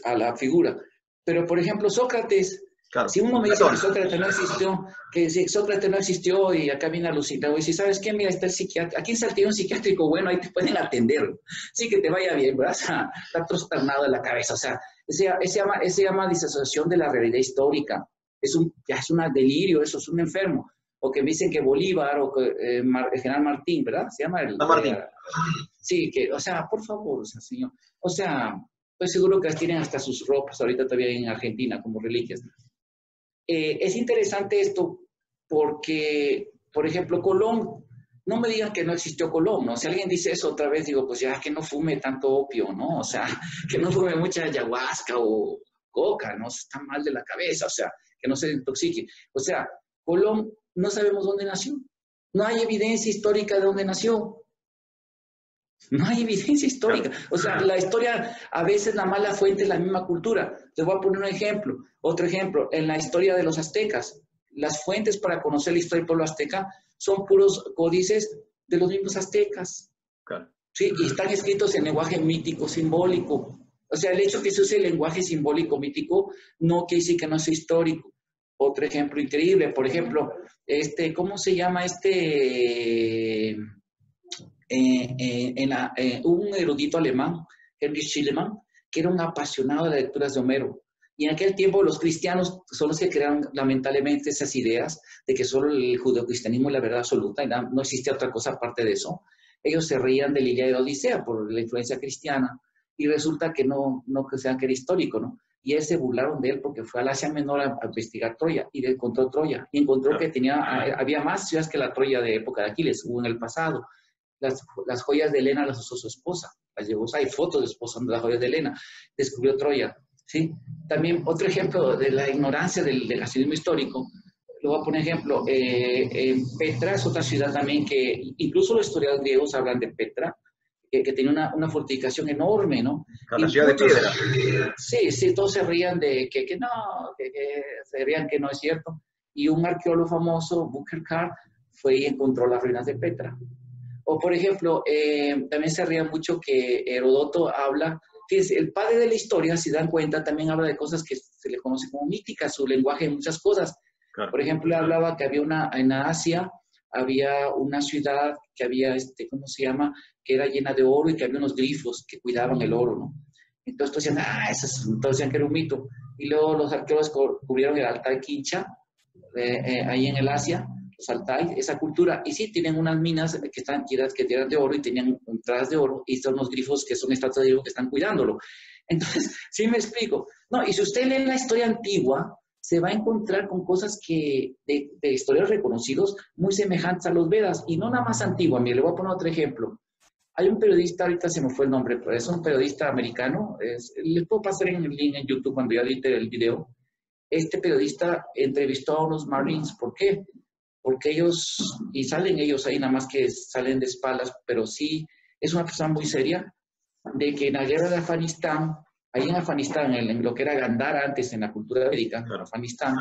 a la figura. Pero, por ejemplo, Sócrates, claro, si uno me dice que Sócrates no existió, que si Sócrates no existió y acá viene a Lucita, y si sabes qué, mira, está el psiquiatra, aquí en Saltillo un psiquiátrico, bueno, ahí te pueden atender. Sí, que te vaya bien, ¿verdad? O sea, está trastornado en la cabeza. O sea, se llama disasociación de la realidad histórica. Ya es un delirio, eso es un enfermo. O que me dicen que Bolívar o que el general Martín, ¿verdad? Se llama el... Martín. Sí, o sea, por favor, o sea, señor. O sea, estoy seguro que las tienen hasta sus ropas ahorita todavía en Argentina como reliquias. Es interesante esto porque, por ejemplo, Colón, no me digan que no existió Colón, ¿no? Si alguien dice eso otra vez, digo, pues ya que no fume tanto opio, ¿no? O sea, que no fume mucha ayahuasca o coca, ¿no? Está mal de la cabeza, o sea, que no se intoxique. O sea, Colón no sabemos dónde nació. No hay evidencia histórica de dónde nació. No hay evidencia histórica. O sea, la historia, a veces la mala fuente es la misma cultura. Les voy a poner un ejemplo. Otro ejemplo, en la historia de los aztecas. Las fuentes para conocer la historia del pueblo azteca son puros códices de los mismos aztecas. Claro. Sí, y están escritos en lenguaje mítico, simbólico. O sea, el hecho que se use el lenguaje simbólico, mítico, no quiere decir que no sea histórico. Otro ejemplo increíble, por ejemplo, ¿cómo se llama un erudito alemán, Heinrich Schliemann, que era un apasionado de las lecturas de Homero. Y en aquel tiempo los cristianos son los que crearon lamentablemente esas ideas de que solo el judeocristianismo es la verdad absoluta y no existe otra cosa aparte de eso. Ellos se reían de la Ilíada y la Odisea por la influencia cristiana y resulta que no que sean que era histórico, ¿no? Y ellos se burlaron de él porque fue al Asia Menor a investigar Troya y encontró Troya. Y encontró que había más ciudades que la Troya de época de Aquiles, hubo en el pasado. Las joyas de Helena las usó su esposa, las llevó, hay fotos de esposa de las joyas de Helena, descubrió Troya, ¿sí? También otro ejemplo de la ignorancia del racismo histórico, le voy a poner ejemplo, Petra es otra ciudad también que, incluso los historiadores griegos hablan de Petra, que tenía una fortificación enorme, ¿no? La ciudad de piedra. Sí, todos se rían de que se rían que no es cierto, y un arqueólogo famoso, Bucherkar, fue y encontró las ruinas de Petra. O, por ejemplo, también se ríe mucho que Heródoto habla, fíjense, el padre de la historia, si dan cuenta, también habla de cosas que se le conoce como míticas, su lenguaje en muchas cosas. Claro. Por ejemplo, hablaba que había en Asia, había una ciudad que había, ¿cómo se llama?, que era llena de oro y que había unos grifos que cuidaban el oro, ¿no? Entonces todos decían, todos decían que era un mito. Y luego los arqueólogos cubrieron el Altai Quincha, ahí en el Asia, los Altai, esa cultura, y sí, tienen unas minas que están que tiran de oro y tenían entradas de oro, y son unos grifos que son estatuas de oro que están cuidándolo. Entonces, sí me explico. No, y si usted lee la historia antigua, se va a encontrar con cosas que, de historias reconocidos muy semejantes a los Vedas, y no nada más antigua. Mire, le voy a poner otro ejemplo. Hay un periodista, ahorita se me fue el nombre, pero es un periodista americano, les puedo pasar en el link en YouTube cuando ya edite el video. Este periodista entrevistó a unos Marines. ¿Por qué? Porque ellos, y salen ellos ahí, nada más que salen de espaldas, pero sí, es una persona muy seria, de que en la guerra de Afganistán, ahí en Afganistán, en lo que era Gandhara antes, en la cultura médica, en Afganistán,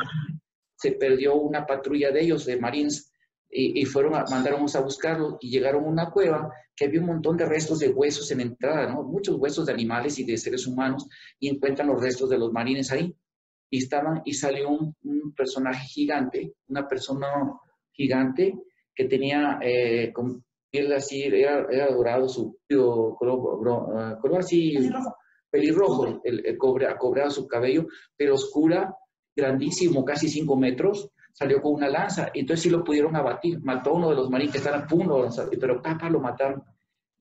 se perdió una patrulla de ellos, de Marines, y mandaron a buscarlo, y llegaron a una cueva que había un montón de restos de huesos en entrada, ¿no? Muchos huesos de animales y de seres humanos, y encuentran los restos de los marines ahí. Y salió un personaje gigante, una persona gigante que tenía con piel así, era dorado, su color así, pelirrojo, cobrado su cabello, pero oscura, grandísimo, casi 5 metros, salió con una lanza, y entonces sí lo pudieron abatir, mató a uno de los marines que estaban a punto, pero lo mataron.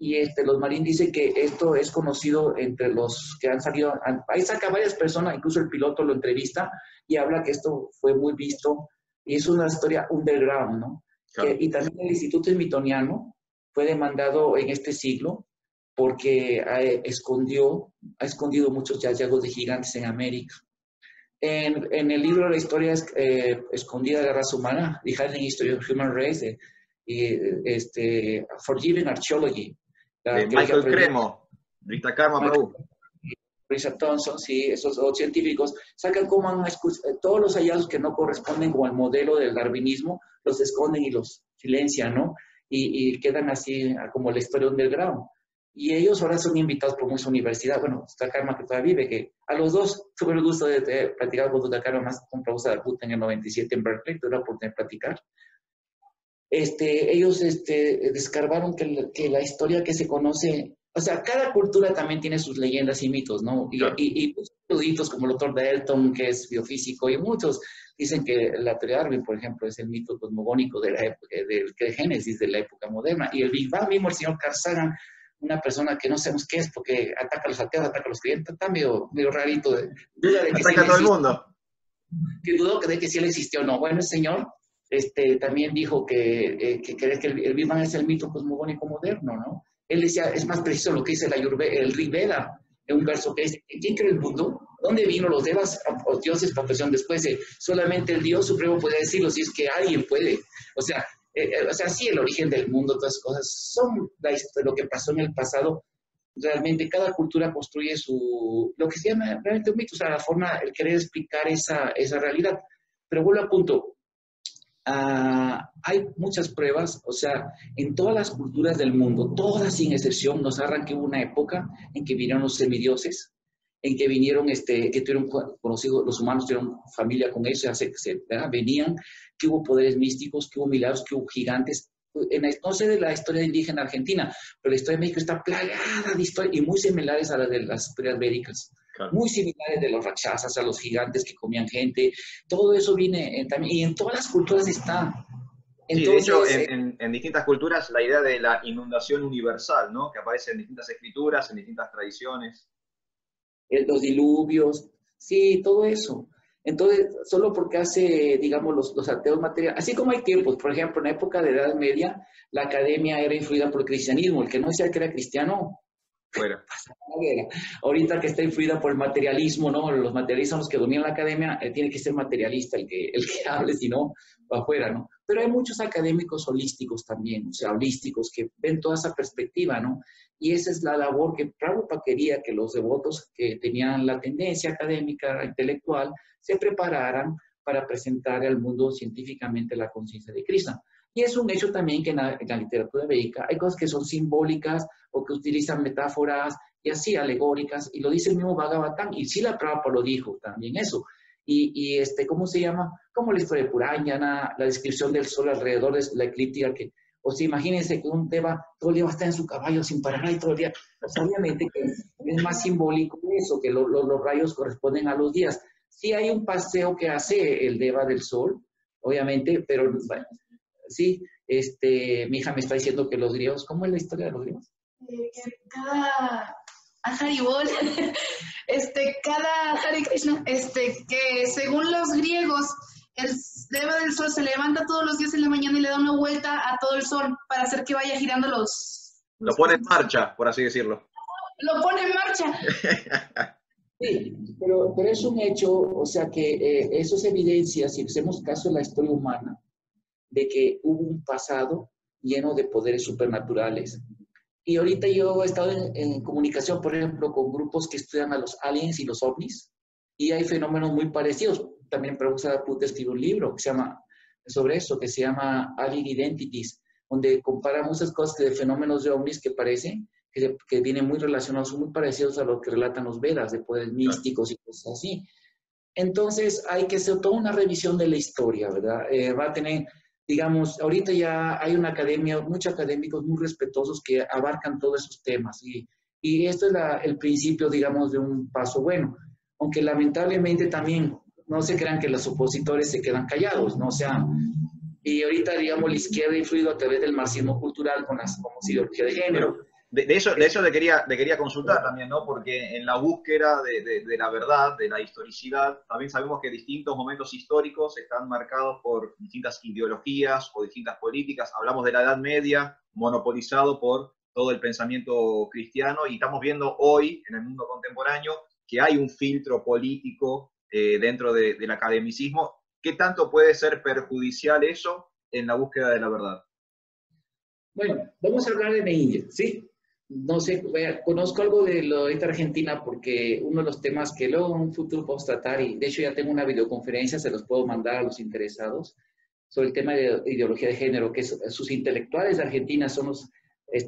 Y los marines dicen que esto es conocido entre los que han salido, ahí saca varias personas, incluso el piloto lo entrevista, y habla que esto fue muy visto, y es una historia underground, ¿no? Claro. Y también el Instituto Smithsoniano fue demandado en este siglo, porque ha escondido muchos hallazgos de gigantes en América. En el libro de la historia escondida de la raza humana, The Hidden History of Human Race, Forgiven Archaeology, de Michael Cremo, Rita Karma Prabhu. Richard Thompson, sí, esos científicos sacan como todos los hallazgos que no corresponden con el modelo del darwinismo, los esconden y los silencian, ¿no? Y quedan así como la historia underground. Y ellos ahora son invitados por mucha universidad. Bueno, Rita Karma, que todavía vive, que a los dos tuve el gusto de platicar con Rita Karma, más con Prabhu Sadarputta en el 97 en Berkeley, tuve la oportunidad de platicar. Ellos descarbaron que la historia que se conoce, o sea, cada cultura también tiene sus leyendas y mitos, ¿no? Claro. Y eruditos como el doctor Dalton, que es biofísico, y muchos dicen que la teoría de Darwin, por ejemplo, es el mito cosmogónico de la época, de Génesis de la época moderna. Y el Big Bang mismo, el señor Carl Sagan, una persona que no sabemos qué es, porque ataca a los ateos, ataca a los creyentes, está medio rarito. Duda de que ataca a todo el mundo. Que dudó de que sí él existió o no. Bueno, el señor también dijo que el Big Bang es el mito cosmogónico moderno, ¿no? Él decía, es más preciso lo que dice el Rig Veda, en un verso que dice, ¿quién creó el mundo? ¿Dónde vino los devas o dioses para presión después? Solamente el Dios Supremo puede decirlo, si es que alguien puede. O sea, sí, el origen del mundo, todas las cosas, son lo que pasó en el pasado. Realmente cada cultura construye lo que se llama realmente un mito, o sea, la forma, el querer explicar esa realidad. Pero vuelvo al punto. Hay muchas pruebas, o sea, en todas las culturas del mundo, todas sin excepción, nos narran que hubo una época en que vinieron los semidioses, en que vinieron, que tuvieron conocido, los humanos tuvieron familia con ellos, venían, que hubo poderes místicos, que hubo milagros, que hubo gigantes. No sé de la historia indígena argentina, pero la historia de México está plagada de historias y muy similares a la de las historias médicas. Claro. Muy similares de los rakshasas, a los gigantes que comían gente. Todo eso viene también, y en todas las culturas está. Entonces, sí, de hecho, en distintas culturas la idea de la inundación universal, ¿no? Que aparece en distintas escrituras, en distintas tradiciones. Los diluvios, sí, todo eso. Entonces, solo porque hace, digamos, los ateos materiales, así como hay tiempos, por ejemplo, en la época de Edad Media, la academia era influida por el cristianismo. El que no decía que era cristiano, fuera. Ahorita que está influida por el materialismo, ¿no? Los materialistas son los que dominan la academia, tiene que ser materialista el que hable, si no, va afuera, ¿no? Pero hay muchos académicos holísticos también, o sea, holísticos que ven toda esa perspectiva, ¿no? Y esa es la labor que Prabhupada quería que los devotos que tenían la tendencia académica, intelectual, se prepararan para presentar al mundo científicamente la conciencia de Krishna. Y es un hecho también que en la literatura védica hay cosas que son simbólicas o que utilizan metáforas y así alegóricas, y lo dice el mismo Bhagavatam, y Srila Prabhupada lo dijo también eso. ¿Cómo se llama? Como la historia de Puranyana, la descripción del sol alrededor de la eclíptica, que O sea, imagínense que un Deva todo el día va a estar en su caballo sin parar ahí todo el día. Pues obviamente que es más simbólico eso, que los rayos corresponden a los días. Sí hay un paseo que hace el Deva del Sol, obviamente, pero bueno, sí, mi hija me está diciendo que los griegos, ¿cómo es la historia de los griegos? Que cada Haribol, cada Hare Krishna, que según los griegos, el Deva del Sol se levanta todos los días en la mañana y le da una vuelta a todo el Sol para hacer que vaya girando Lo pone en marcha, por así decirlo. Lo pone en marcha. Sí, pero es un hecho, o sea que eso es evidencia, si hacemos caso a la historia humana, de que hubo un pasado lleno de poderes supernaturales. Y ahorita yo he estado en comunicación, por ejemplo, con grupos que estudian a los aliens y los ovnis, y hay fenómenos muy parecidos. También Prabhupada Put escribió un libro que se llama, sobre eso, que se llama Alien Identities, donde compara muchas cosas de fenómenos de ovnis que parecen que vienen muy relacionados, muy parecidos a lo que relatan los Vedas, de poderes místicos y cosas así. Entonces, hay que hacer toda una revisión de la historia, ¿verdad? Va a tener, digamos, ahorita ya hay una academia, muchos académicos muy respetuosos que abarcan todos esos temas. Y esto es el principio, digamos, de un paso bueno. Aunque lamentablemente también, no se crean que los opositores se quedan callados, ¿no? O sea, y ahorita, digamos, la izquierda ha influido a través del marxismo cultural con las como ideología de género. De eso te quería consultar también, ¿no? Porque en la búsqueda de la verdad, de la historicidad, también sabemos que distintos momentos históricos están marcados por distintas ideologías o distintas políticas. Hablamos de la Edad Media, monopolizado por todo el pensamiento cristiano, y estamos viendo hoy, en el mundo contemporáneo, que hay un filtro político dentro del academicismo. ¿Qué tanto puede ser perjudicial eso en la búsqueda de la verdad? Bueno, vamos a hablar de la India, ¿sí? No sé, conozco algo de lo de Argentina porque uno de los temas que luego en un futuro podemos tratar, y de hecho ya tengo una videoconferencia, se los puedo mandar a los interesados, sobre el tema de ideología de género, que sus intelectuales de Argentina son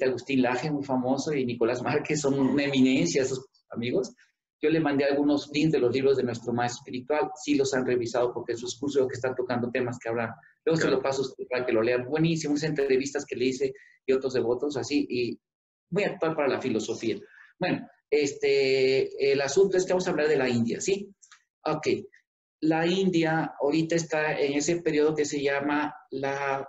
Agustín Laje, muy famoso, y Nicolás Márquez, son una eminencia, esos amigos. Yo le mandé algunos links de los libros de nuestro maestro espiritual, sí los han revisado porque en sus cursos que están tocando temas que hablan. Luego se lo paso a usted para que lo lean. Buenísimas entrevistas que le hice y otros devotos así, y muy actual para la filosofía. Bueno, el asunto es que vamos a hablar de la India, ¿sí? Ok. La India ahorita está en ese periodo que se llama la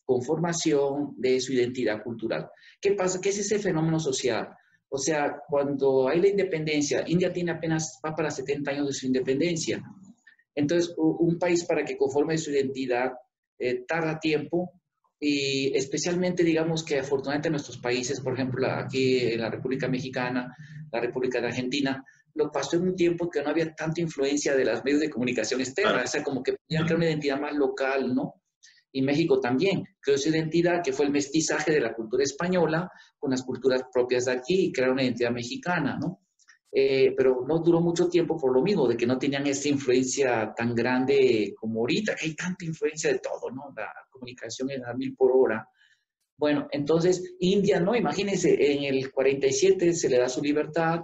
conformación de su identidad cultural. ¿Qué pasa? ¿Qué es ese fenómeno social? O sea, cuando hay la independencia, India tiene apenas, va para 70 años de su independencia. Entonces, un país para que conforme su identidad tarda tiempo, y especialmente, digamos que afortunadamente en nuestros países, por ejemplo, aquí en la República Mexicana, la República de Argentina, lo pasó en un tiempo que no había tanta influencia de los medios de comunicación externa, o sea, como que podían crear una identidad más local, ¿no? Y México también creó su identidad, que fue el mestizaje de la cultura española con las culturas propias de aquí, y crearon una identidad mexicana, ¿no? Pero no duró mucho tiempo por lo mismo, de que no tenían esa influencia tan grande como ahorita, que hay tanta influencia de todo, ¿no? La comunicación es a 1000 por hora. Bueno, entonces, India, ¿no? Imagínense, en el 47 se le da su libertad,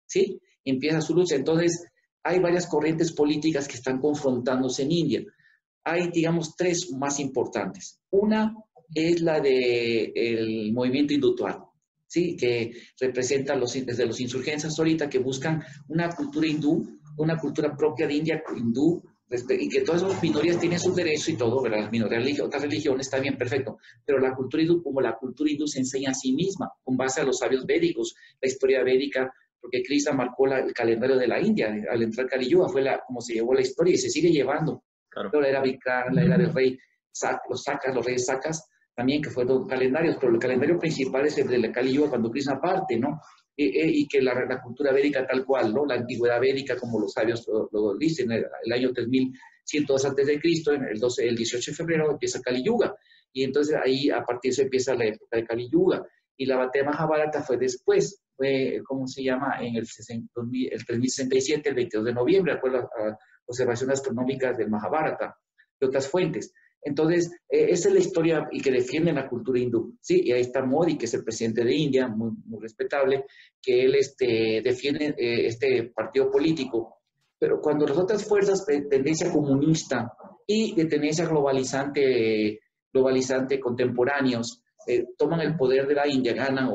¿sí? Y empieza su lucha. Entonces, hay varias corrientes políticas que están confrontándose en India. Hay, digamos, tres más importantes. Una es la del movimiento hindutva, ¿sí? Que representa desde los insurgentes ahorita que buscan una cultura hindú, una cultura propia de India hindú, y que todas las minorías tienen sus derechos y todo, ¿verdad? Las minorías, otras religiones, está bien, perfecto. Pero la cultura hindú, como la cultura hindú se enseña a sí misma, con base a los sabios védicos, la historia védica, porque Krishna marcó el calendario de la India, al entrar Kali Yuga, fue como se llevó la historia y se sigue llevando. Claro. La era Vikar, la era del rey, los reyes Sakas, también que fueron calendarios, pero el calendario principal es el de la Kali Yuga, cuando Krishna parte, ¿no? Y que la cultura védica tal cual, ¿no? La antigüedad védica, como los sabios lo dicen, el año 3102 a.C., el 18 de febrero empieza Kali Yuga, y entonces ahí a partir de eso empieza la época de Kali Yuga, y la batalla de Mahabharata fue después, ¿cómo se llama? En el 3067, el 22 de noviembre, de acuerdo a observaciones astronómicas del Mahabharata, de otras fuentes. Entonces, esa es la historia y que defiende la cultura hindú, ¿sí? Y ahí está Modi, que es el presidente de India, muy, muy respetable, que él defiende este partido político. Pero cuando las otras fuerzas de tendencia comunista y de tendencia globalizante contemporáneos toman el poder de la India, ganan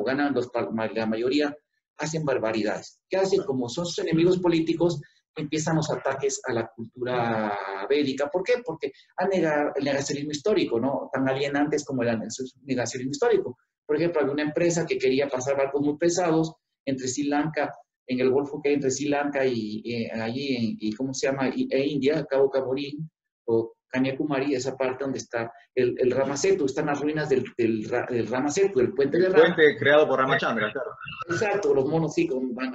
la mayoría, hacen barbaridades. ¿Qué hacen? Como son sus enemigos políticos, empiezan los ataques a la cultura bélica. ¿Por qué? Porque el negacionismo histórico, ¿no? Tan alienantes como el negacionismo histórico. Por ejemplo, había una empresa que quería pasar barcos muy pesados entre Sri Lanka, en el Golfo que hay entre Sri Lanka y ¿cómo se llama? E India, Cabo Camorín, o Kanyakumari, esa parte donde está el Ramasetu, están las ruinas del Ramasetu, el puente de Rama. El puente creado por Ramachandra, claro. Exacto, los monos sí,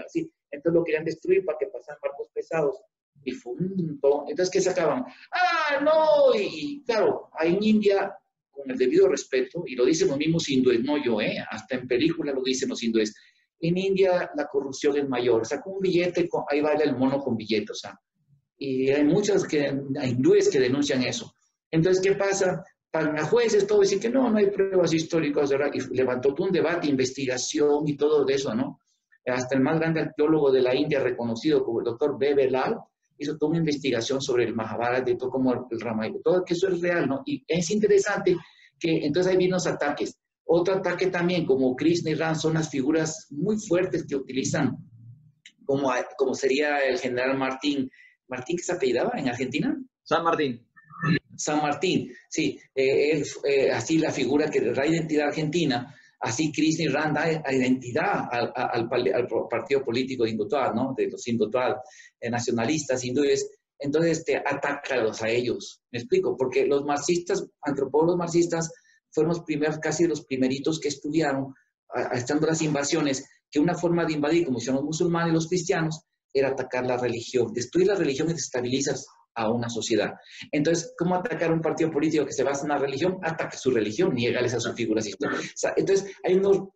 sí. Entonces lo querían destruir para que pasaran barcos pesados. Y fue un montón. Entonces, ¿qué sacaban? ¡Ah, no! Y claro, ahí en India, con el debido respeto, y lo dicen los mismos hindúes, no yo, hasta en películas lo dicen los hindúes, en India la corrupción es mayor. O sea, con un billete, ahí baila el mono con billete, o sea. Y hay muchos hindúes que denuncian eso. Entonces, ¿qué pasa? Para los jueces, todo dicen que no hay pruebas históricas, ¿verdad? Y levantó todo un debate, investigación y todo de eso, ¿no? Hasta el más grande arqueólogo de la India, reconocido como el doctor B.B. Lal, hizo toda una investigación sobre el Mahabharata y todo como el Ramayana, todo que eso es real, ¿no? Y es interesante que entonces ahí vienen los ataques. Otro ataque también, como Krishna y Ram, son las figuras muy fuertes que utilizan, como sería el general Martín. ¿Martín que se apellidaba en Argentina? San Martín. San Martín, sí. Así la figura que da identidad argentina, así Krishna y Ram da identidad al partido político de Hindutva, ¿no? De los Hindutva nacionalistas hindúes. Entonces, atácalos a ellos. ¿Me explico? Porque los marxistas, antropólogos marxistas, fueron los primeros, casi los primeritos que estudiaron, estando las invasiones, que una forma de invadir, como hicieron los musulmanes y los cristianos, era atacar la religión. Destruir la religión y desestabilizas a una sociedad. Entonces, ¿cómo atacar un partido político que se basa en la religión? Ataque su religión, niégales a sus figuras históricas. O sea, entonces, hay unos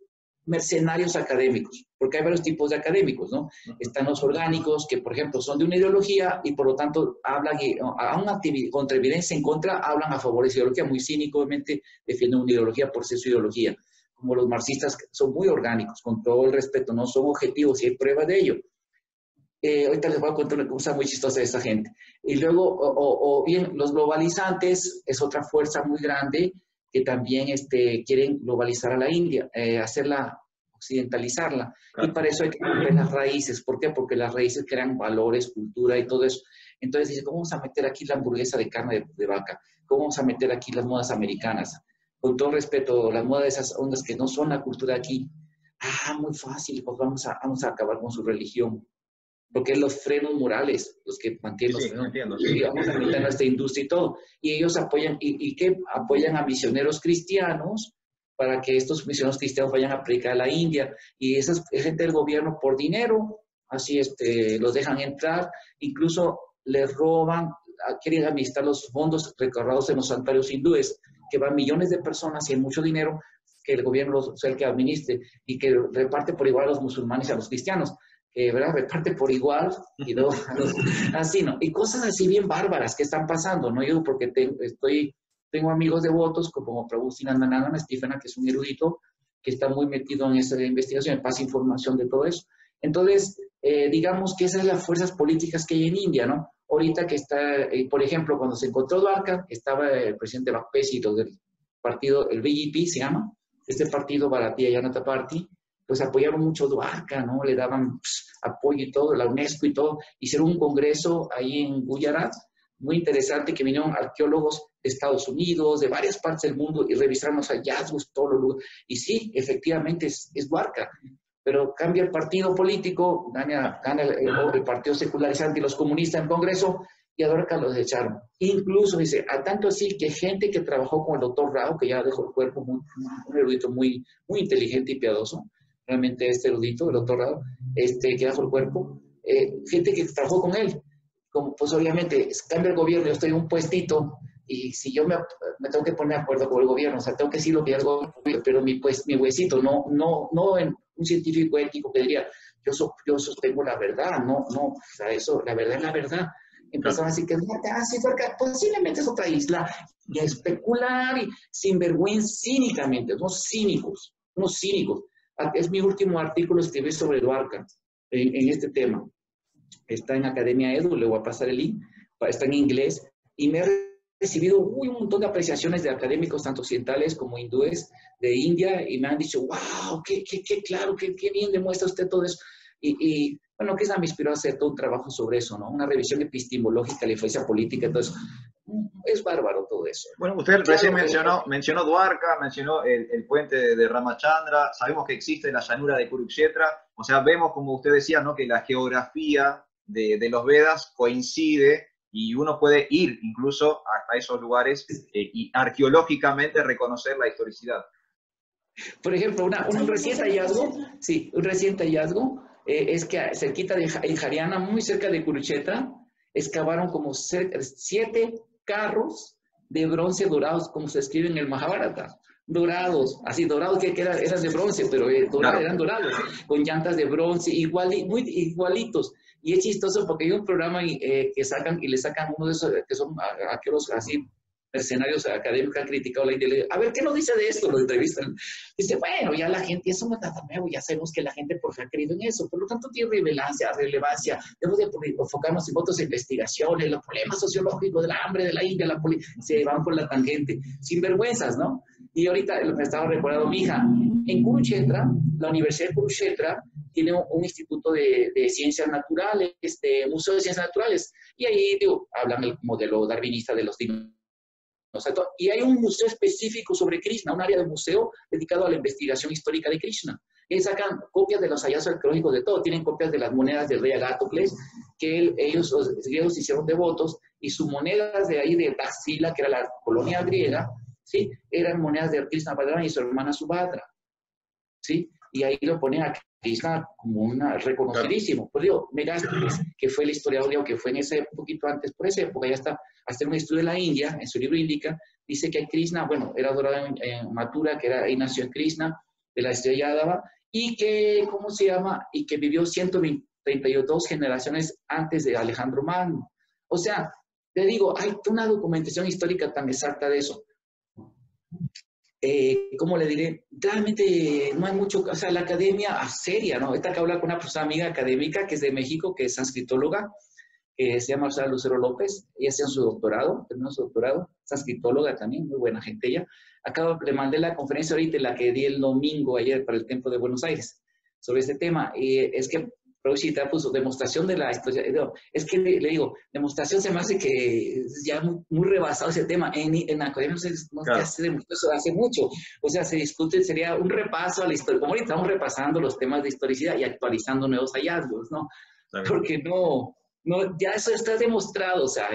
mercenarios académicos, porque hay varios tipos de académicos, ¿no? Están los orgánicos, que, por ejemplo, son de una ideología y, por lo tanto, hablan contra evidencia en contra, hablan a favor de esa ideología, muy cínicamente defienden una ideología por ser su ideología. Como los marxistas, que son muy orgánicos, con todo el respeto, no son objetivos y hay pruebas de ello. Ahorita les voy a contar una cosa muy chistosa de esta gente. Y luego, bien, los globalizantes es otra fuerza muy grande que también quieren globalizar a la India, hacerla, occidentalizarla. Claro. Y para eso hay que romper las raíces. ¿Por qué? Porque las raíces crean valores, cultura y todo eso. Entonces dice, ¿cómo vamos a meter aquí la hamburguesa de carne de vaca? ¿Cómo vamos a meter aquí las modas americanas? Con todo respeto, las modas de esas ondas que no son la cultura aquí. Muy fácil, pues vamos a acabar con su religión. Porque es los frenos morales los que mantienen los frenos. Y vamos a meter nuestra industria y todo. Y ellos apoyan, ¿y qué? Apoyan a misioneros cristianos para que estos misioneros cristianos vayan a predicar a la India. Y esa gente del gobierno por dinero, así los dejan entrar, incluso les roban, quieren administrar los fondos recordados en los santuarios hindúes, que van millones de personas y hay mucho dinero que el gobierno sea el que administre y que reparte por igual a los musulmanes y a los cristianos. ¿Verdad? Reparte por igual y luego así, ¿no? Y cosas así bien bárbaras que están pasando, ¿no? Yo porque tengo amigos devotos como Prabhu Sinandananda, Stephena, que es un erudito que está muy metido en esa investigación, me pasa información de todo eso. Entonces, digamos que esas son las fuerzas políticas que hay en India, ¿no? Ahorita que está, por ejemplo, cuando se encontró Dwarka, estaba el presidente Bajpesi del partido, el BJP se llama, partido Bharatiya Janata Party, pues apoyaron mucho Dwarka, ¿no? Le daban apoyo y todo, la UNESCO y todo. Hicieron un congreso ahí en Gujarat, muy interesante, que vinieron arqueólogos de Estados Unidos, de varias partes del mundo, y revisaron los hallazgos, todos los lugares. Y sí, efectivamente es Dwarka. Pero cambia el partido político, gana el partido secularizante y los comunistas en Congreso, y a Dwarka los echaron. Incluso, dice, a tanto así que gente que trabajó con el doctor Rao, que ya dejó el cuerpo, un erudito muy, muy inteligente y piadoso, realmente erudito, el doctor Rao, que dejó el cuerpo, gente que trabajó con él, como pues obviamente cambia el gobierno, yo estoy en un puestito, y si yo me tengo que poner de acuerdo con el gobierno, o sea, tengo que decir lo que hago, pero mi huesito, no en un científico ético que diría, yo sostengo la verdad, no, o sea, eso, la verdad es la verdad. Empezaron a decir que posiblemente es otra isla, y a especular, y sinvergüenza, cínicamente, unos cínicos. Es mi último artículo, escribí sobre Dwarka, en este tema. Está en Academia Edu, le voy a pasar el link, está en inglés, y me he recibido un montón de apreciaciones de académicos, tanto occidentales como hindúes de India, y me han dicho, wow, qué claro, qué bien demuestra usted todo eso. Y bueno, Krishna me inspiró a hacer todo un trabajo sobre eso, ¿no? Una revisión epistemológica, la influencia política, todo eso. Es bárbaro todo eso. Bueno, usted Claro, recién mencionó Dwarka, mencionó el puente de Ramachandra, sabemos que existe la llanura de Kurukshetra, o sea, vemos, como usted decía, ¿no?, que la geografía de los Vedas coincide y uno puede ir incluso hasta esos lugares y arqueológicamente reconocer la historicidad. Por ejemplo, un reciente hallazgo, sí, un reciente hallazgo es que cerquita en Haryana, muy cerca de Kurukshetra, excavaron como 7 carros de bronce dorados, como se escribe en el Mahabharata. Dorados, así dorados que eran de bronce, pero Claro. eran dorados, con llantas de bronce, muy igualitos. Y es chistoso porque hay un programa que sacan y le sacan uno de esos que son arqueólogos así, mercenarios académicos que han criticado la India. A ver, ¿qué nos dice de esto? Lo entrevistan. Dice, bueno, ya la gente, eso no es nada nuevo, ya sabemos que la gente por qué ha creído en eso, por lo tanto tiene relevancia, debemos de enfocarnos en otras investigaciones, los problemas sociológicos del hambre de la India, se van por la tangente, sin vergüenzas, ¿no? Y ahorita me estaba recordando mi hija, en Kurukshetra, la Universidad de Kurukshetra tiene un instituto de ciencias naturales, museo de ciencias naturales, y ahí hablan el modelo darwinista de los dinosaurios. Y hay un museo específico sobre Krishna, un área de museo dedicado a la investigación histórica de Krishna. Y sacan copias de los hallazgos arqueológicos de todo, tienen copias de las monedas del rey Agatocles, que ellos, los griegos, hicieron devotos, y sus monedas de ahí de Taxila, que era la colonia griega, ¿sí?, eran monedas de Krishna Balaram y su hermana Subhadra, ¿sí? Y ahí lo ponen a Krishna como una reconocidísimo. Pues digo, Megasthenes, que fue el historiador, que fue en ese poquito antes, por esa época, ya está, hacer un estudio de la India, en su libro Índica, dice que Krishna, bueno, era adorado en Mathura, que ahí nació en Krishna, de la estrella Yadava, y que, ¿cómo se llama? Y que vivió 132 generaciones antes de Alejandro Magno. O sea, te digo, hay una documentación histórica tan exacta de eso. ¿Cómo le diré? Realmente no hay mucho, o sea, la academia seria, ¿no? Esta que habla con una persona amiga académica que es de México, que es sanscritóloga, que se llama Lucero López, ella hacía su doctorado, terminó su doctorado, sanscritóloga también, muy buena gente ella. Acá le mandé la conferencia ahorita, la que di el domingo ayer para el Templo de Buenos Aires, sobre este tema, y es que Prabhupada puso demostración de la historia. Es que le digo, demostración se me hace que es ya muy rebasado ese tema. En la academia no claro. Se demostró eso hace mucho. O sea, se discute, sería un repaso a la historia. Como ahorita estamos repasando los temas de historicidad y actualizando nuevos hallazgos, ¿no? Claro. Porque no, ya eso está demostrado. O sea,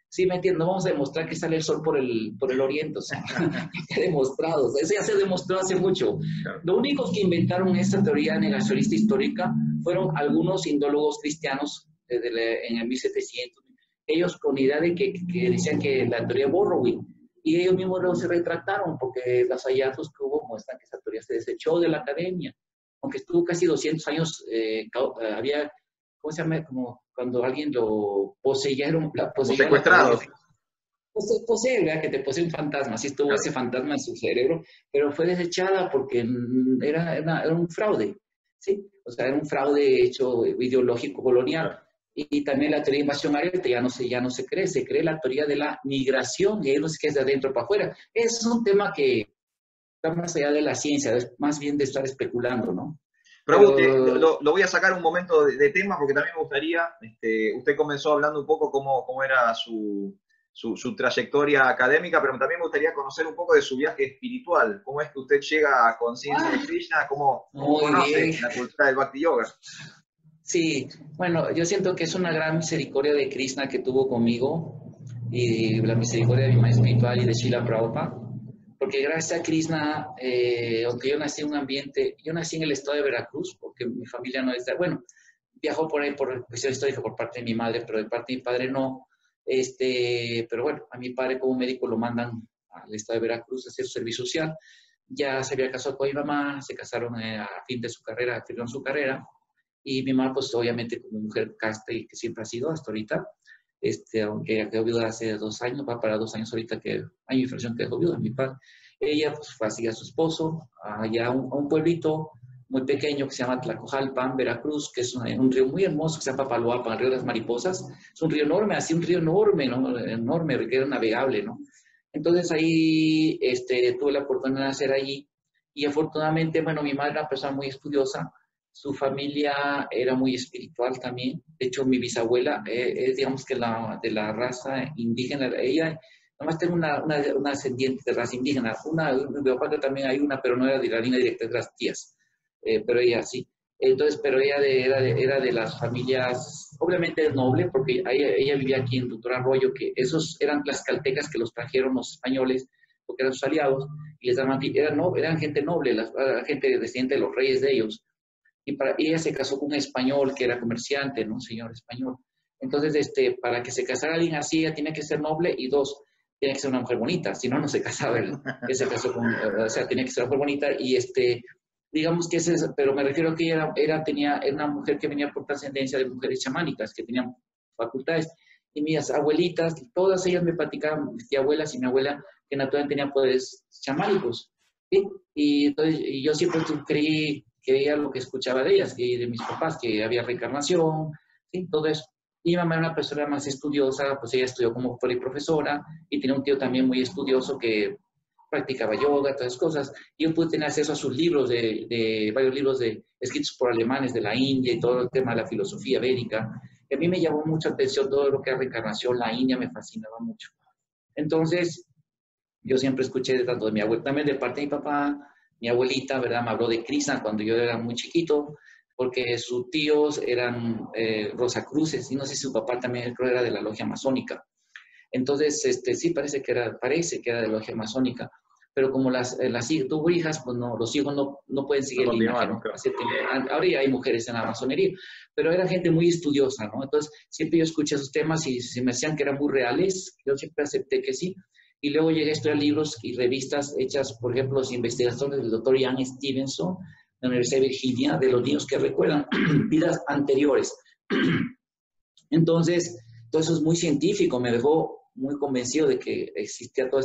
sí me entiendo, no vamos a demostrar que sale el sol por el oriente, o sea, está demostrado, o sea, eso ya se demostró hace mucho. Claro. Lo único que inventaron esta teoría negacionista histórica fueron algunos indólogos cristianos en el 1700, ellos con idea de que decían que la teoría Borrowing, y ellos mismos luego se retractaron porque los hallazgos que hubo muestran que esa teoría se desechó de la academia, aunque estuvo casi 200 años, había, ¿cómo se llama? Como cuando alguien lo poseyeron. Secuestrado. Posee, ¿verdad? Que te posee un fantasma. Así estuvo ese fantasma en su cerebro, pero fue desechada porque era un fraude, ¿sí? O sea, era un fraude hecho ideológico colonial. Y también la teoría de invasión área ya no se cree, se cree la teoría de la migración, y ahí no se queda de adentro para afuera. Es un tema que está más allá de la ciencia, es más bien de estar especulando, ¿no? Pero lo voy a sacar un momento de tema porque también me gustaría, usted comenzó hablando un poco cómo era su trayectoria académica, pero también me gustaría conocer un poco de su viaje espiritual. ¿Cómo es que usted llega a conciencia de Krishna? ¿Cómo conoce la cultura del Bhakti Yoga? Sí, bueno, yo siento que es una gran misericordia de Krishna que tuvo conmigo y la misericordia de mi maestro espiritual y de Srila Prabhupada. Porque gracias a Krishna, aunque yo nací en un ambiente, yo nací en el estado de Veracruz, porque mi familia no es de, bueno, viajó por ahí por cuestión histórica por parte de mi madre, pero de parte de mi padre no. Pero bueno, a mi padre como médico lo mandan al estado de Veracruz a hacer su servicio social. Ya se había casado con mi mamá, se casaron a fin de su carrera, terminaron su carrera, y mi mamá pues obviamente como mujer casta y que siempre ha sido hasta ahorita, aunque quedó viuda hace 2 años, va para 2 años ahorita que hay infracción que dejó viuda, mi padre. Ella pues fue así a su esposo, allá a un pueblito muy pequeño que se llama Tlacojalpan, Veracruz, que es un río muy hermoso que se llama Papaloapan, el río de las mariposas. Es un río enorme, así un río enorme, ¿no? Enorme, que era navegable, ¿no? Entonces ahí tuve la oportunidad de nacer allí y afortunadamente, bueno, mi madre era una persona muy estudiosa, su familia era muy espiritual también. De hecho, mi bisabuela es, digamos que de la raza indígena, ella, nomás tengo una ascendiente de raza indígena, de papá también hay una, pero no era de la línea directa de las tías, pero ella sí. Entonces, pero ella era de las familias, obviamente noble, porque ella vivía aquí en Doctor Arroyo, que esos eran tlaxcaltecas que los trajeron los españoles, porque eran sus aliados, y les daban, eran gente noble, gente descendiente de los reyes de ellos. Y ella se casó con un español que era comerciante, ¿no? Un señor español. Entonces, para que se casara alguien así, ella tenía que ser noble y dos, tenía que ser una mujer bonita, si no, no se casaba él. Él se casó con, o sea, tenía que ser una mujer bonita y digamos que pero me refiero a que ella era una mujer que venía por trascendencia de mujeres chamánicas, que tenían facultades. Y mis abuelitas, todas ellas me platicaban, mis abuelas y mi abuela, que naturalmente tenían poderes chamánicos, ¿sí? Y entonces yo siempre creía lo que escuchaba de ellas y de mis papás, que había reencarnación, ¿sí? Todo eso. Y mi mamá era una persona más estudiosa, pues ella estudió como profesora y tenía un tío también muy estudioso que practicaba yoga, todas esas cosas. Y yo pude tener acceso a sus libros, varios libros escritos por alemanes de la India y todo el tema de la filosofía védica. Y a mí me llamó mucha atención todo lo que era reencarnación, la India me fascinaba mucho. Entonces, yo siempre escuché tanto de mi abuela, también de parte de mi papá, mi abuelita, ¿verdad? Me habló de Krishna cuando yo era muy chiquito, porque sus tíos eran Rosacruces, y no sé si su papá también creo era de la logia masónica. Entonces, sí, parece que era de la logia masónica, pero como tuvo hijas, pues no, los hijos no pueden seguir el linaje, ¿no? Ahora ya hay mujeres en la masonería, pero era gente muy estudiosa, ¿no? Entonces, siempre yo escuché esos temas y se me decían que eran muy reales, yo siempre acepté que sí. Y luego llegué a estudiar libros y revistas hechas, por ejemplo, las investigaciones del doctor Ian Stevenson, de la Universidad de Virginia, de los niños que recuerdan vidas anteriores. Entonces, todo eso es muy científico, me dejó muy convencido de que existía toda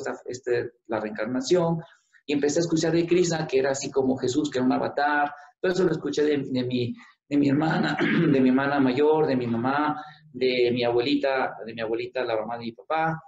la reencarnación. Y empecé a escuchar de Krishna, que era así como Jesús, que era un avatar. Todo eso lo escuché de mi hermana, de mi hermana mayor, de mi mamá, de mi abuelita, la mamá de mi papá.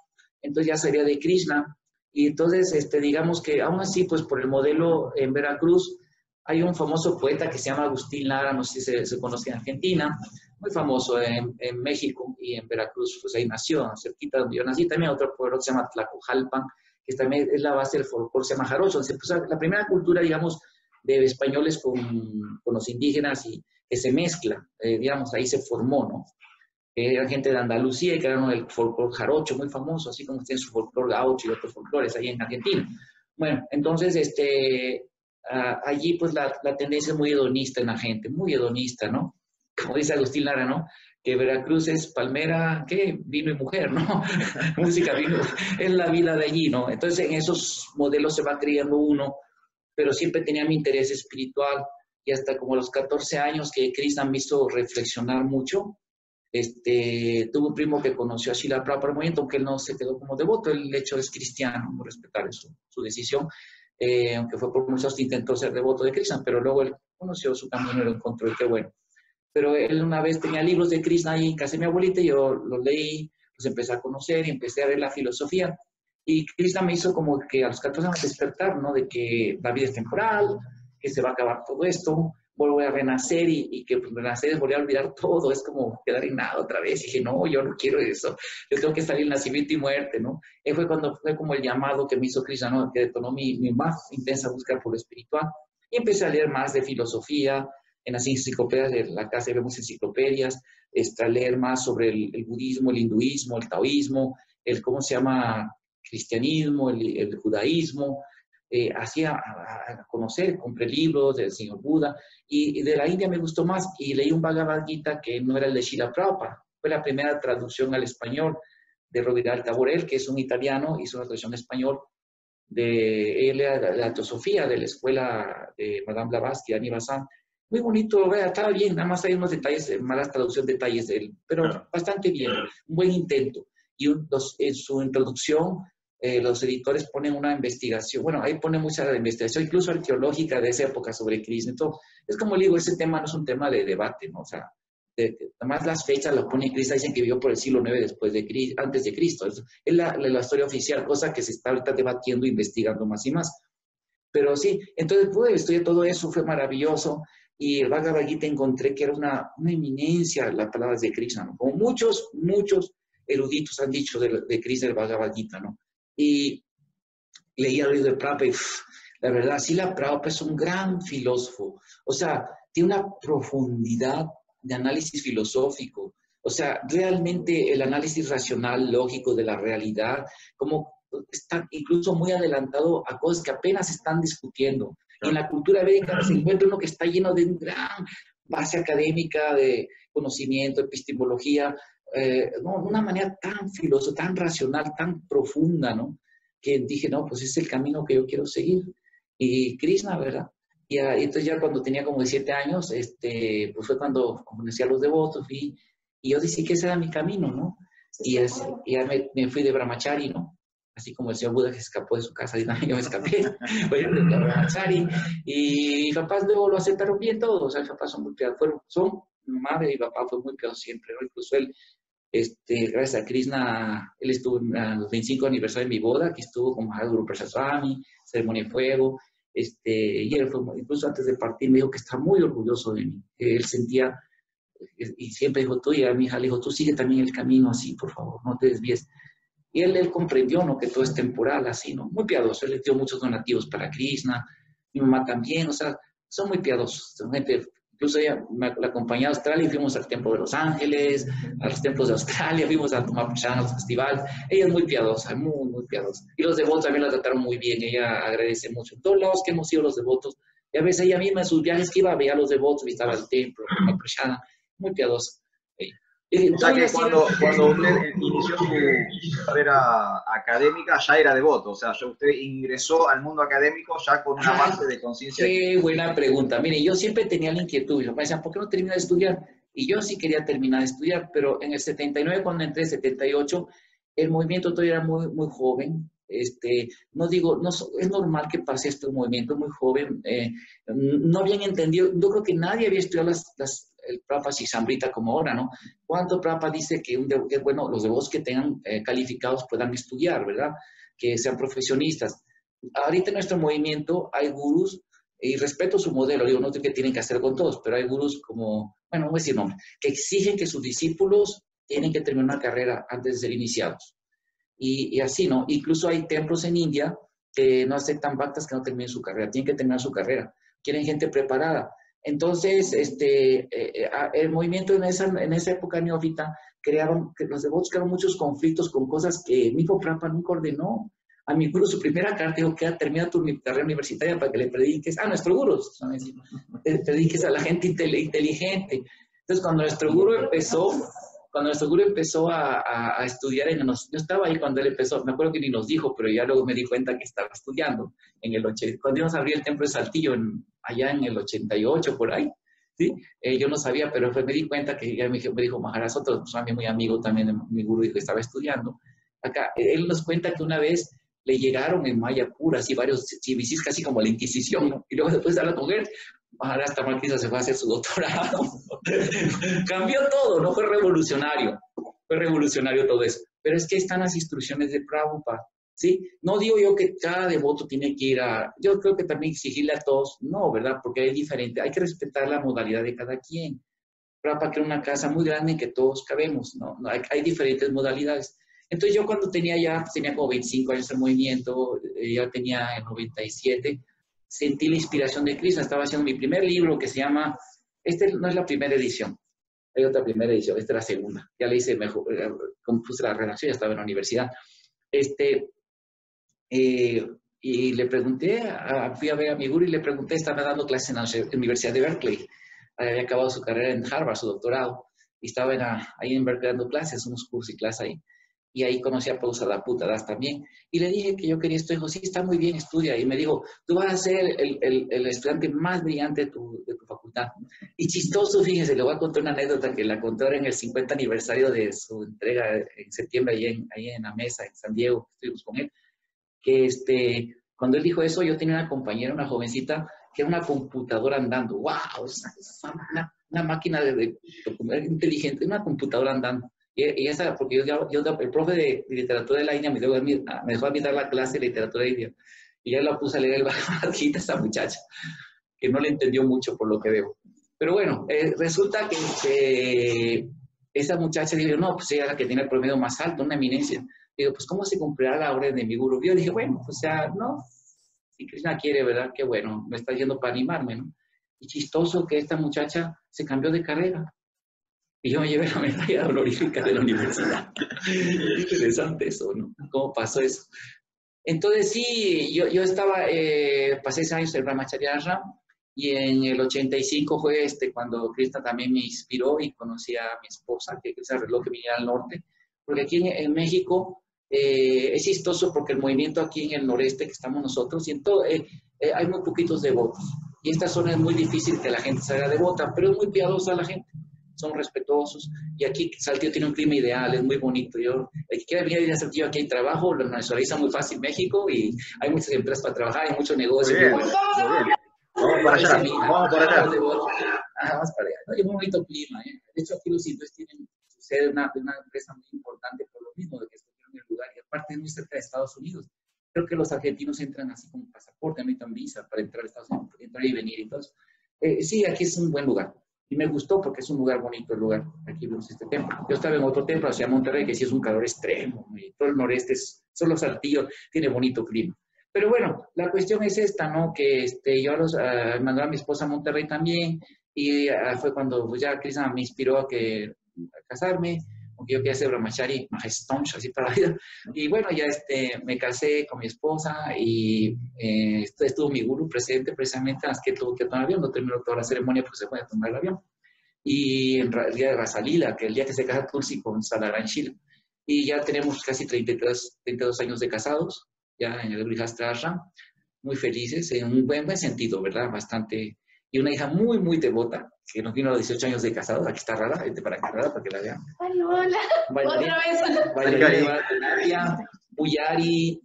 Entonces ya sabía de Krishna. Y entonces, digamos que aún así, pues por el modelo en Veracruz, hay un famoso poeta que se llama Agustín Lara, no sé si se conoce en Argentina, muy famoso en México y en Veracruz, pues ahí nació, cerquita donde yo nací. También otro pueblo que se llama Tlacojalpan, que también es la base del folclore, se llama jarocho. La primera cultura, digamos, de españoles con los indígenas y que se mezcla, digamos, ahí se formó, ¿no? Era gente de Andalucía y que eran el folclore jarocho muy famoso, así como tiene su folclore gaucho y otros folclores ahí en Argentina. Bueno, entonces, allí pues la tendencia es muy hedonista en la gente, muy hedonista, ¿no? Como dice Agustín Lara, ¿no? Que Veracruz es palmera, ¿qué? Vino y mujer, ¿no? Música, vino, es la vida de allí, ¿no? Entonces en esos modelos se va criando uno, pero siempre tenía mi interés espiritual y hasta como a los 14 años que Krishna me hizo reflexionar mucho. Tuve un primo que conoció a Srila Prabhupada por un momento, aunque él no se quedó como devoto, el hecho es cristiano, no respetar su decisión, aunque fue por muchos intentó ser devoto de Krishna, pero luego él conoció su camino y lo encontró y qué bueno. Pero él una vez tenía libros de Krishna ahí en casa de mi abuelita y yo los leí, los empecé a conocer y empecé a ver la filosofía. Y Krishna me hizo como que a los 14 años despertar, ¿no? De que la vida es temporal, que se va a acabar todo esto, vuelvo a renacer y que pues, renacer es volver a olvidar todo, es como quedar en nada otra vez. Y dije, no, yo no quiero eso, yo tengo que salir nacimiento y muerte, ¿no? Y fue cuando fue como el llamado que me hizo Krishna, ¿no? Que detonó mi más intensa búsqueda por lo espiritual. Y empecé a leer más de filosofía, en las enciclopedias de la casa vemos enciclopedias, a leer más sobre el budismo, el hinduismo, el taoísmo, ¿cómo se llama? Cristianismo, el judaísmo, así a conocer, compré libros del señor Buda, y de la India me gustó más, y leí un Bhagavad Gita que no era el de Srila Prabhupada, fue la primera traducción al español de Rovidal Taborel, que es un italiano, hizo una traducción en español de la teosofía de la escuela de Madame Blavatsky, Annie Besant. Muy bonito, vea, estaba bien, nada más hay unos detalles, malas traducción, detalles de él, pero bastante bien, un buen intento. Y en su introducción los editores ponen una investigación, bueno, ahí pone mucha investigación, incluso arqueológica de esa época sobre Krishna. Entonces, es como digo, ese tema no es un tema de debate, ¿no? O sea, además las fechas las pone Krishna, dicen que vivió por el siglo IX después de Cristo, antes de Cristo. Es la historia oficial, cosa que se está ahorita debatiendo, investigando más y más. Pero sí, entonces pude estudiar todo eso, fue maravilloso. Y el Bhagavad Gita encontré que era una eminencia las palabras de Krishna, ¿no? Como muchos eruditos han dicho de Krishna el Bhagavad Gita, ¿no? Y leía el libro de Prabhupada y la verdad, sí, la Prabhupada es un gran filósofo. O sea, tiene una profundidad de análisis filosófico. O sea, realmente el análisis racional, lógico de la realidad, como está incluso muy adelantado a cosas que apenas se están discutiendo. Y en la cultura védica se encuentra uno que está lleno de una gran base académica de conocimiento, epistemología, no, de una manera tan filosófica, tan racional, tan profunda, ¿no? Que dije, no, pues ese es el camino que yo quiero seguir. Y Krishna, ¿verdad? Y entonces ya cuando tenía como 17 años, pues fue cuando conocí a los devotos y yo decidí que ese era mi camino, ¿no? Y ya me fui de Brahmachari, ¿no? Así como el señor Buda que escapó de su casa, y yo me escapé, fue de Brahmachari. Y mis papás luego lo aceptaron bien todo, o sea, mis papás son muy piadosos, mi madre y mi papá fue muy piadosos siempre, ¿no? Incluso él, gracias a Krishna, él estuvo en los 25 aniversario de mi boda, que estuvo con Mahaprabhu Prasad Swami, ceremonia de fuego, y él fue, incluso antes de partir me dijo que está muy orgulloso de mí, que él sentía, y siempre dijo, tú y a mi hija le dijo, tú sigue también el camino así, por favor, no te desvíes. Y él comprendió, ¿no? Que todo es temporal, así, ¿no? Muy piadoso, él les dio muchos donativos para Krishna, mi mamá también, o sea, son muy piadosos, son gente. Incluso ella la acompañé a Australia y fuimos al templo de Los Ángeles, a los templos de Australia, fuimos a tomar prasad a los festivales. Ella es muy piadosa, muy piadosa. Y los devotos también la trataron muy bien, ella agradece mucho. En todos lados que hemos ido los devotos, y a veces ella misma en sus viajes que iba a ver a los devotos, visitaba el templo, tomar prasad, muy piadosa. O sea que cuando usted inició su carrera académica ya era devoto, o sea, usted ingresó al mundo académico ya con una base de conciencia. Qué buena pregunta. Mire, yo siempre tenía la inquietud, me decían, ¿por qué no termina de estudiar? Y yo sí quería terminar de estudiar, pero en el 79, cuando entré, 78, el movimiento todavía era muy joven. No digo, no, es normal que pase este movimiento muy joven. No habían entendido, yo creo que nadie había estudiado el Prabhupada Sisambrita como ahora, ¿no? ¿Cuánto Prabhupada dice que es bueno los devotos que tengan calificados puedan estudiar, ¿verdad? Que sean profesionistas. Ahorita en nuestro movimiento hay gurús, y respeto su modelo, digo, no sé qué tienen que hacer con todos, pero hay gurús como, bueno, no voy a decir nombre, que exigen que sus discípulos tienen que terminar una carrera antes de ser iniciados. Y así, ¿no? Incluso hay templos en India que no aceptan bhaktas que no terminen su carrera, tienen que terminar su carrera, quieren gente preparada. Entonces, el movimiento en esa época neófita los devotos crearon muchos conflictos con cosas que mi Prabhupada nunca ordenó. A mi gurú, su primera carta dijo que termina tu carrera universitaria para que le prediques, a nuestro gurú, prediques a la gente inteligente. Entonces, cuando nuestro gurú empezó a estudiar, yo estaba ahí cuando él empezó, me acuerdo que ni nos dijo, pero ya luego me di cuenta que estaba estudiando cuando íbamos a abrir el templo de Saltillo, allá en el 88, por ahí, ¿sí? Yo no sabía, pero me di cuenta que ya me dijo Maharaj, otro Swami muy amigo también de mi gurú, dijo que estaba estudiando. Acá, él nos cuenta que una vez le llegaron en Mayapur, así varios chivisis, casi como la Inquisición, ¿no? Y luego después de hablar con él, Maharaj Tamarquisa se fue a hacer su doctorado. Cambió todo, ¿no? Fue revolucionario todo eso. Pero es que están las instrucciones de Prabhupada, ¿sí? No digo yo que cada devoto tiene que ir yo creo que también exigirle a todos, no, ¿verdad? Porque hay que respetar la modalidad de cada quien. Prabhupada creó una casa muy grande en que todos cabemos, ¿no? Hay diferentes modalidades. Entonces yo cuando tenía como 25 años de movimiento, ya tenía en 97, sentí la inspiración de Krishna. Estaba haciendo mi primer libro que se llama, no es la primera edición, hay otra primera edición, esta es la segunda. Ya le hice mejor, compuse la redacción, ya estaba en la universidad. Y le pregunté, fui a ver a mi gurú y le pregunté, estaba dando clases en la Universidad de Berkeley. Había acabado su carrera en Harvard, su doctorado, y estaba ahí en Berkeley dando clases, unos cursos y clases ahí. Y ahí conocí a Prabhu Sarvaputta Das también. Y le dije que yo quería esto. Dijo, sí, está muy bien, estudia. Y me dijo, tú vas a ser el estudiante más brillante de tu facultad. Y chistoso, fíjese, le voy a contar una anécdota que la contó en el 50 aniversario de su entrega en septiembre, ahí en la mesa, en San Diego, estuvimos con él. que cuando él dijo eso, yo tenía una compañera, una jovencita, que era una computadora andando. ¡Wow! Es una máquina inteligente, una computadora andando. Y esa, porque el profe de literatura de la India me dejó a mí dar la clase de literatura india. Y ya la puse a leer el Bhagavad Gita a esa muchacha, que no le entendió mucho por lo que veo. Pero bueno, resulta que esa muchacha dijo, no, pues ella era la que tiene el promedio más alto, una eminencia. Digo, pues ¿cómo se cumplirá la orden de mi gurú? Yo dije, bueno, pues ya, no, si Krishna quiere, ¿verdad? Qué bueno, me está yendo para animarme, ¿no? Y chistoso que esta muchacha se cambió de carrera. Y yo me llevé la medalla honorífica de la universidad. Interesante eso, ¿no? ¿Cómo pasó eso? Entonces sí, yo estaba, pasé 6 años en Brahmacharya Ashram, y en el 85 fue cuando Krishna también me inspiró y conocí a mi esposa, que se arregló que viniera al norte, porque aquí en México es chistoso porque el movimiento aquí en el noreste que estamos nosotros, y hay muy poquitos devotos, y esta zona es muy difícil que la gente salga devota, pero es muy piadosa la gente, son respetuosos, y aquí Saltillo tiene un clima ideal, es muy bonito. El que quiera venir a Saltillo, aquí hay trabajo, lo nacionaliza muy fácil México, y hay muchas empresas para trabajar, hay mucho negocio. Muy bien, muy bien. Vamos para allá, vamos para allá. Vamos para allá. Hay un bonito clima. De hecho, aquí los hindúes tienen su sede de una empresa muy importante por lo mismo, de que escogieron el lugar, y aparte es muy cerca de Estados Unidos. Creo que los argentinos entran así con pasaporte, no necesitan visa para entrar a Estados Unidos, entrar y venir. Entonces, sí, aquí es un buen lugar. Y me gustó porque es un lugar bonito, el lugar. Aquí vemos este templo. Yo estaba en otro templo hacia Monterrey, que sí es un calor extremo. Y todo el noreste solo Saltillo tiene bonito clima. Pero bueno, la cuestión es esta, ¿no? Que yo mandé a mi esposa a Monterrey también, y fue cuando pues, ya Krishna me inspiró a casarme, aunque yo quería ser brahmachari, majestonch, así para la vida. Y bueno, ya me casé con mi esposa, y estuvo mi gurú presente precisamente, las que tuvo que tomar el avión, no terminó toda la ceremonia porque se fue a tomar el avión. Y el día de Rasalila, que el día que se casa Tulsi con Salaranshila. Y ya tenemos casi 32 años de casados, ya en el Grihastha Ashram, muy felices, en un buen sentido, ¿verdad? Bastante. Y una hija muy, muy devota, que nos vino a los 18 años de casados. Aquí está Rara, para acá, Rara, para que la vean. Ay, hola. Bailarina, Otra vez. Bailarina de terapia, Puyari,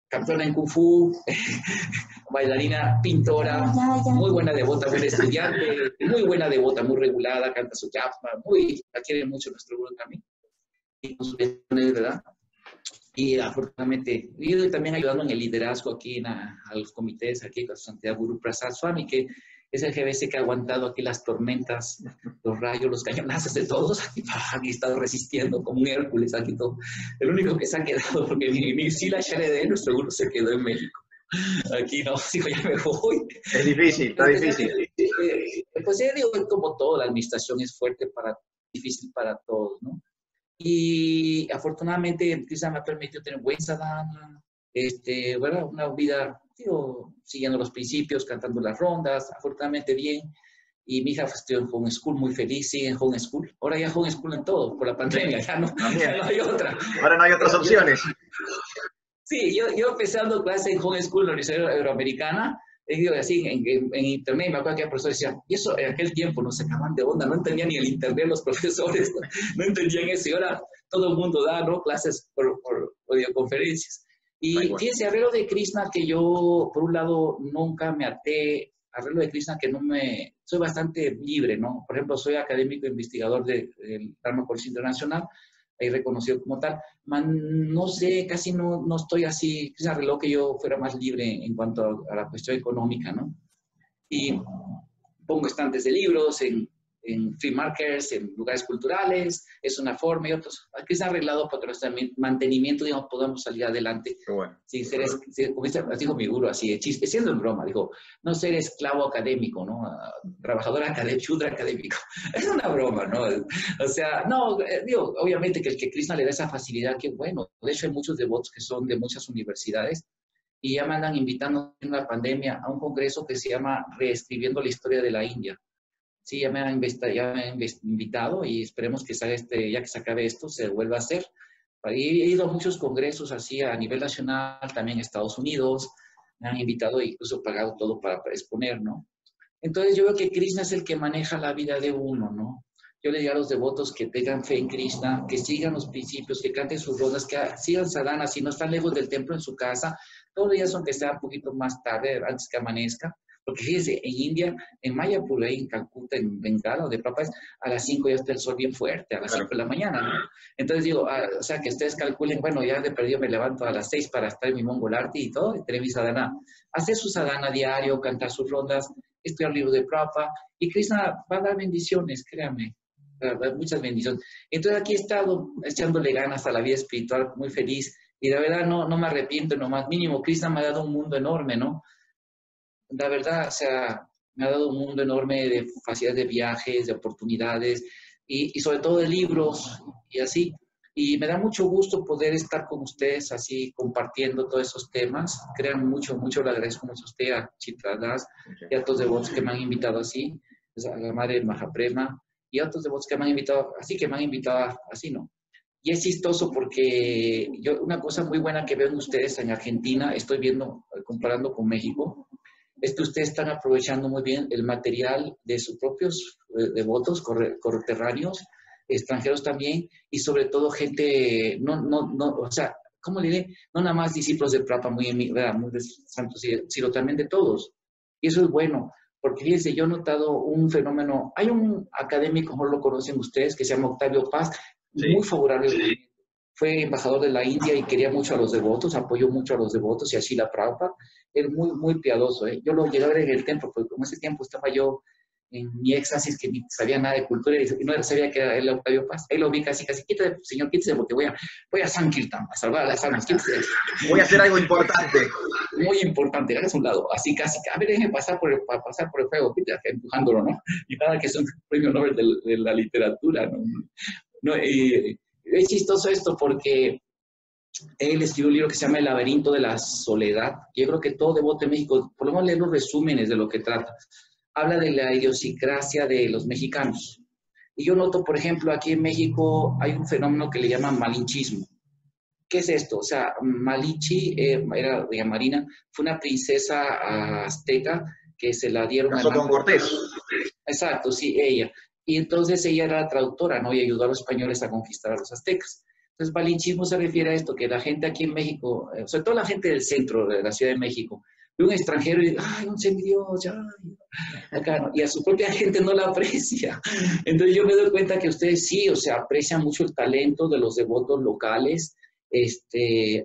campeona en Kung Fu, bailarina, pintora, muy buena devota, buena estudiante, muy buena devota, muy regulada, canta su japa, la quiere mucho nuestro grupo también. Y con sus lecciones, ¿verdad? Y afortunadamente, yo también ayudando en el liderazgo aquí a los comités, aquí con Santidad Guru Prasad Swami, que es el GBC que ha aguantado aquí las tormentas, los rayos, los cañonazos de todos. Aquí ha estado resistiendo como un Hércules aquí todo. El único que se ha quedado, porque mi Sila Sharede, nuestro guru, se quedó en México. Aquí no, digo, ya me voy. Es difícil, está difícil. Pues ya digo, como todo, la administración es difícil para todos, ¿no? Y afortunadamente Krishna me ha permitido tener buen sadhana, bueno, una vida, siguiendo los principios, cantando las rondas, afortunadamente bien. Y mi hija estudió en homeschool, muy feliz, sigue en homeschool. Ahora ya homeschool en todo, por la pandemia, ya no hay otra. Ahora no hay otras opciones. Sí, yo empecé dando clases en homeschool en la Universidad Euroamericana, así en internet, me acuerdo que el profesor decía, y eso en aquel tiempo no se acaban de onda, no entendían ni el internet los profesores, no entendían eso, y ahora todo el mundo da, ¿no?, clases por videoconferencias. Y fíjense, arreglo de Krishna que yo, por un lado, nunca me até, arreglo de Krishna que soy bastante libre, ¿no? Por ejemplo, soy académico investigador del Dharma College Internacional, ahí reconocido como tal. No sé, casi no estoy así, se arregló que yo fuera más libre en cuanto a la cuestión económica, ¿no? Y pongo estantes de libros en free markets, en lugares culturales, es una forma, y otros. Aquí se ha arreglado para que nuestro mantenimiento, digamos, podamos salir adelante. Bueno. Sin ser, como dijo mi gurú, así, siendo en broma, dijo, no ser esclavo académico, ¿no? Trabajador académico, shudra académico. Es una broma, ¿no? O sea, no, digo, obviamente que el que Krishna le da esa facilidad, qué bueno. De hecho, hay muchos devotos que son de muchas universidades, y ya me andan invitando en la pandemia a un congreso que se llama Reescribiendo la Historia de la India. Sí, ya me han invitado, y esperemos que ya que se acabe esto, se vuelva a hacer. He ido a muchos congresos así a nivel nacional, también en Estados Unidos, me han invitado e incluso pagado todo para exponer, ¿no? Entonces yo veo que Krishna es el que maneja la vida de uno, ¿no? yo le digo a los devotos que tengan fe en Krishna, que sigan los principios, que canten sus rondas, que sigan sadhana, si no están lejos del templo en su casa, todos los días aunque sea un poquito más tarde, antes que amanezca, porque fíjense, en India, en Mayapur, ahí en Calcuta, en Bengala, de Papas, a las 5 ya está el sol bien fuerte, a las 5 de la mañana, ¿no? Entonces digo, o sea, que ustedes calculen, bueno, ya de perdido me levanto a las 6 para estar en mi Mongolarti y todo, y tener mi sadhana. Hacer su sadhana diario, cantar sus rondas, estudiar libros de Prabhupada, y Krishna va a dar bendiciones, créanme, va a dar muchas bendiciones. Entonces aquí he estado echándole ganas a la vida espiritual, muy feliz, y la verdad no me arrepiento, no más mínimo, Krishna me ha dado un mundo enorme, ¿no? La verdad, o sea, me ha dado un mundo enorme de facilidades de viajes, de oportunidades, y sobre todo de libros, y así. Y me da mucho gusto poder estar con ustedes así compartiendo todos esos temas. Crean mucho, mucho, le agradezco mucho a usted, a Chitradas, y a todos los devotos que me han invitado así, a la madre Mahaprema, y a otros devotos que me han invitado así, que me han invitado así, ¿no? Y es chistoso porque yo, una cosa muy buena que veo en ustedes en Argentina, estoy viendo, comparando con México, es que ustedes están aprovechando muy bien el material de sus propios devotos, correterráneos, extranjeros también, y sobre todo gente, o sea, ¿cómo le diré? No nada más discípulos de Prabhupada muy de santos, sino también de todos. Y eso es bueno, porque fíjense, yo he notado un fenómeno, hay un académico, no lo conocen ustedes, que se llama Octavio Paz, muy favorable. Sí. Fue embajador de la India y quería mucho a los devotos, apoyó mucho a los devotos y a Srila Prabhupada. Era muy, muy piadoso. Yo lo llegué a ver en el templo, porque como ese tiempo estaba yo en mi éxtasis, que ni sabía nada de cultura y no sabía que era el Octavio Paz. Ahí lo vi casi, quítese, señor, quítese, porque voy a Sankirtan, a salvar a las almas, quítese. Voy a hacer algo importante. Muy importante, hágase un lado, así casi, a ver, déjenme pasar por el fuego, quítese, empujándolo, ¿no? Y nada, que es un premio Nobel de la literatura, ¿no? Es chistoso esto porque él escribió un libro que se llama El laberinto de la soledad. Yo creo que todo devoto de México, por lo menos leer los resúmenes de lo que trata. Habla de la idiosincrasia de los mexicanos. Y yo noto, por ejemplo, aquí en México hay un fenómeno que le llaman malinchismo. ¿Qué es esto? O sea, Malinche, era de Marina, fue una princesa azteca que se la dieron a con Cortés. Exacto, sí, ella. Y entonces ella era traductora, ¿no? Y ayudó a los españoles a conquistar a los aztecas. Entonces, malinchismo se refiere a esto, que la gente aquí en México, sobre todo la gente del centro de la Ciudad de México, ve un extranjero y dice, ¡ay, un semidios! Acá, ¿no? Y a su propia gente no la aprecia. Entonces, yo me doy cuenta que ustedes sí, o sea, aprecian mucho el talento de los devotos locales,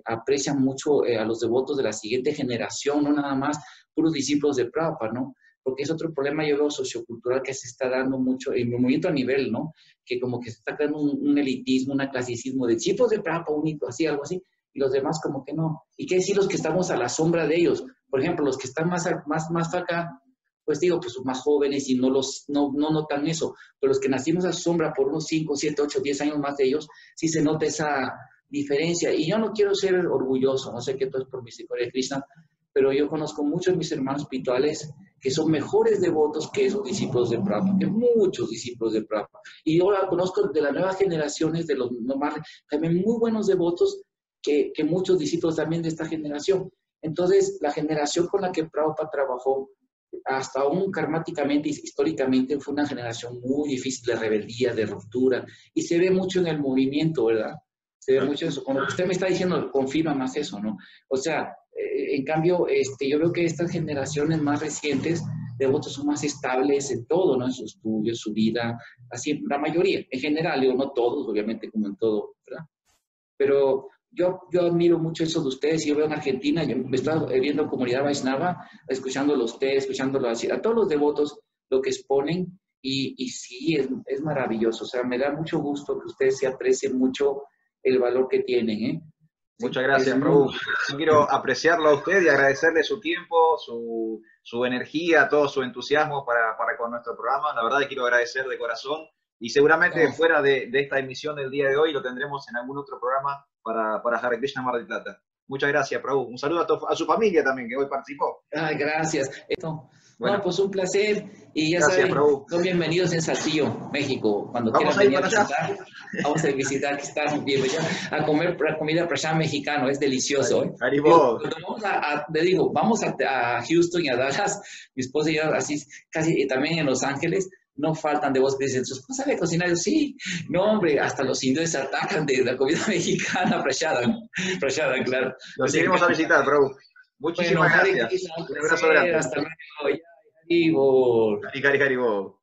aprecian mucho a los devotos de la siguiente generación, no nada más puros discípulos de Prabhupada, ¿no? Porque es otro problema, yo veo, sociocultural que se está dando mucho, en el movimiento a nivel, ¿no? Que como que se está creando un elitismo, un clasicismo de discípulos de Prabhupada único, así, algo así, y los demás como que no. ¿Y qué decir los que estamos a la sombra de ellos? Por ejemplo, los que están más acá, pues digo, pues son más jóvenes y no notan eso, pero los que nacimos a la sombra por unos 5, 7, 8, 10 años más de ellos, sí se nota esa diferencia. Y yo no quiero ser orgulloso, no sé qué todo es por misericordia de Krishna, pero yo conozco muchos de mis hermanos espirituales que son mejores devotos que esos discípulos de Prabhupada, que muchos discípulos de Prabhupada. Y ahora conozco de las nuevas generaciones, de los nomás, también muy buenos devotos que muchos discípulos también de esta generación. Entonces, la generación con la que Prabhupada trabajó, hasta aún karmáticamente, históricamente, fue una generación muy difícil de rebeldía, de ruptura, y se ve mucho en el movimiento, ¿verdad? Se ve mucho eso. Como usted me está diciendo, confirma más eso, ¿no? O sea, en cambio, yo veo que estas generaciones más recientes de devotos son más estables en todo, ¿no? En su estudio, en su vida, así, la mayoría, en general, digo, no todos, obviamente, como en todo, ¿verdad? Pero yo admiro mucho eso de ustedes. Yo veo en Argentina, yo me estoy viendo comunidad Vaishnava, escuchándolo a ustedes, escuchándolo a todos los devotos, lo que exponen, y sí, es maravilloso. O sea, me da mucho gusto que ustedes se aprecien mucho el valor que tienen, ¿eh? Muchas gracias, Prabhu. Yo quiero apreciarlo a usted y agradecerle su tiempo, su energía, todo su entusiasmo para con nuestro programa. La verdad, quiero agradecer de corazón. Y seguramente fuera de esta emisión del día de hoy lo tendremos en algún otro programa para Hare Krishna Mar del Plata. Muchas gracias, Prabhu. Un saludo a su familia también, que hoy participó. Ay, gracias. Bueno, no, pues un placer. Y ya gracias, saben, Prabhu. son bienvenidos en Saltillo, México. Cuando vamos quieran venir a visitar, vamos a visitar, que están bienvenidos a comer comida prashan mexicano, es delicioso. Vamos a Houston y a Dallas, mi esposa y yo, así casi también en Los Ángeles. no faltan de vos que dicen, ¿su esposa sabe cocinar? Yo, sí. No, hombre, hasta los indios se atacan de la comida mexicana, Prashadam, claro. Los Les iremos a encanta. visitar, bro. Bueno, Muchísimas Hare gracias. Krishna, un Un abrazo placer, grande. hasta luego. Ya, Haribol. Cari, cari, cari, bo.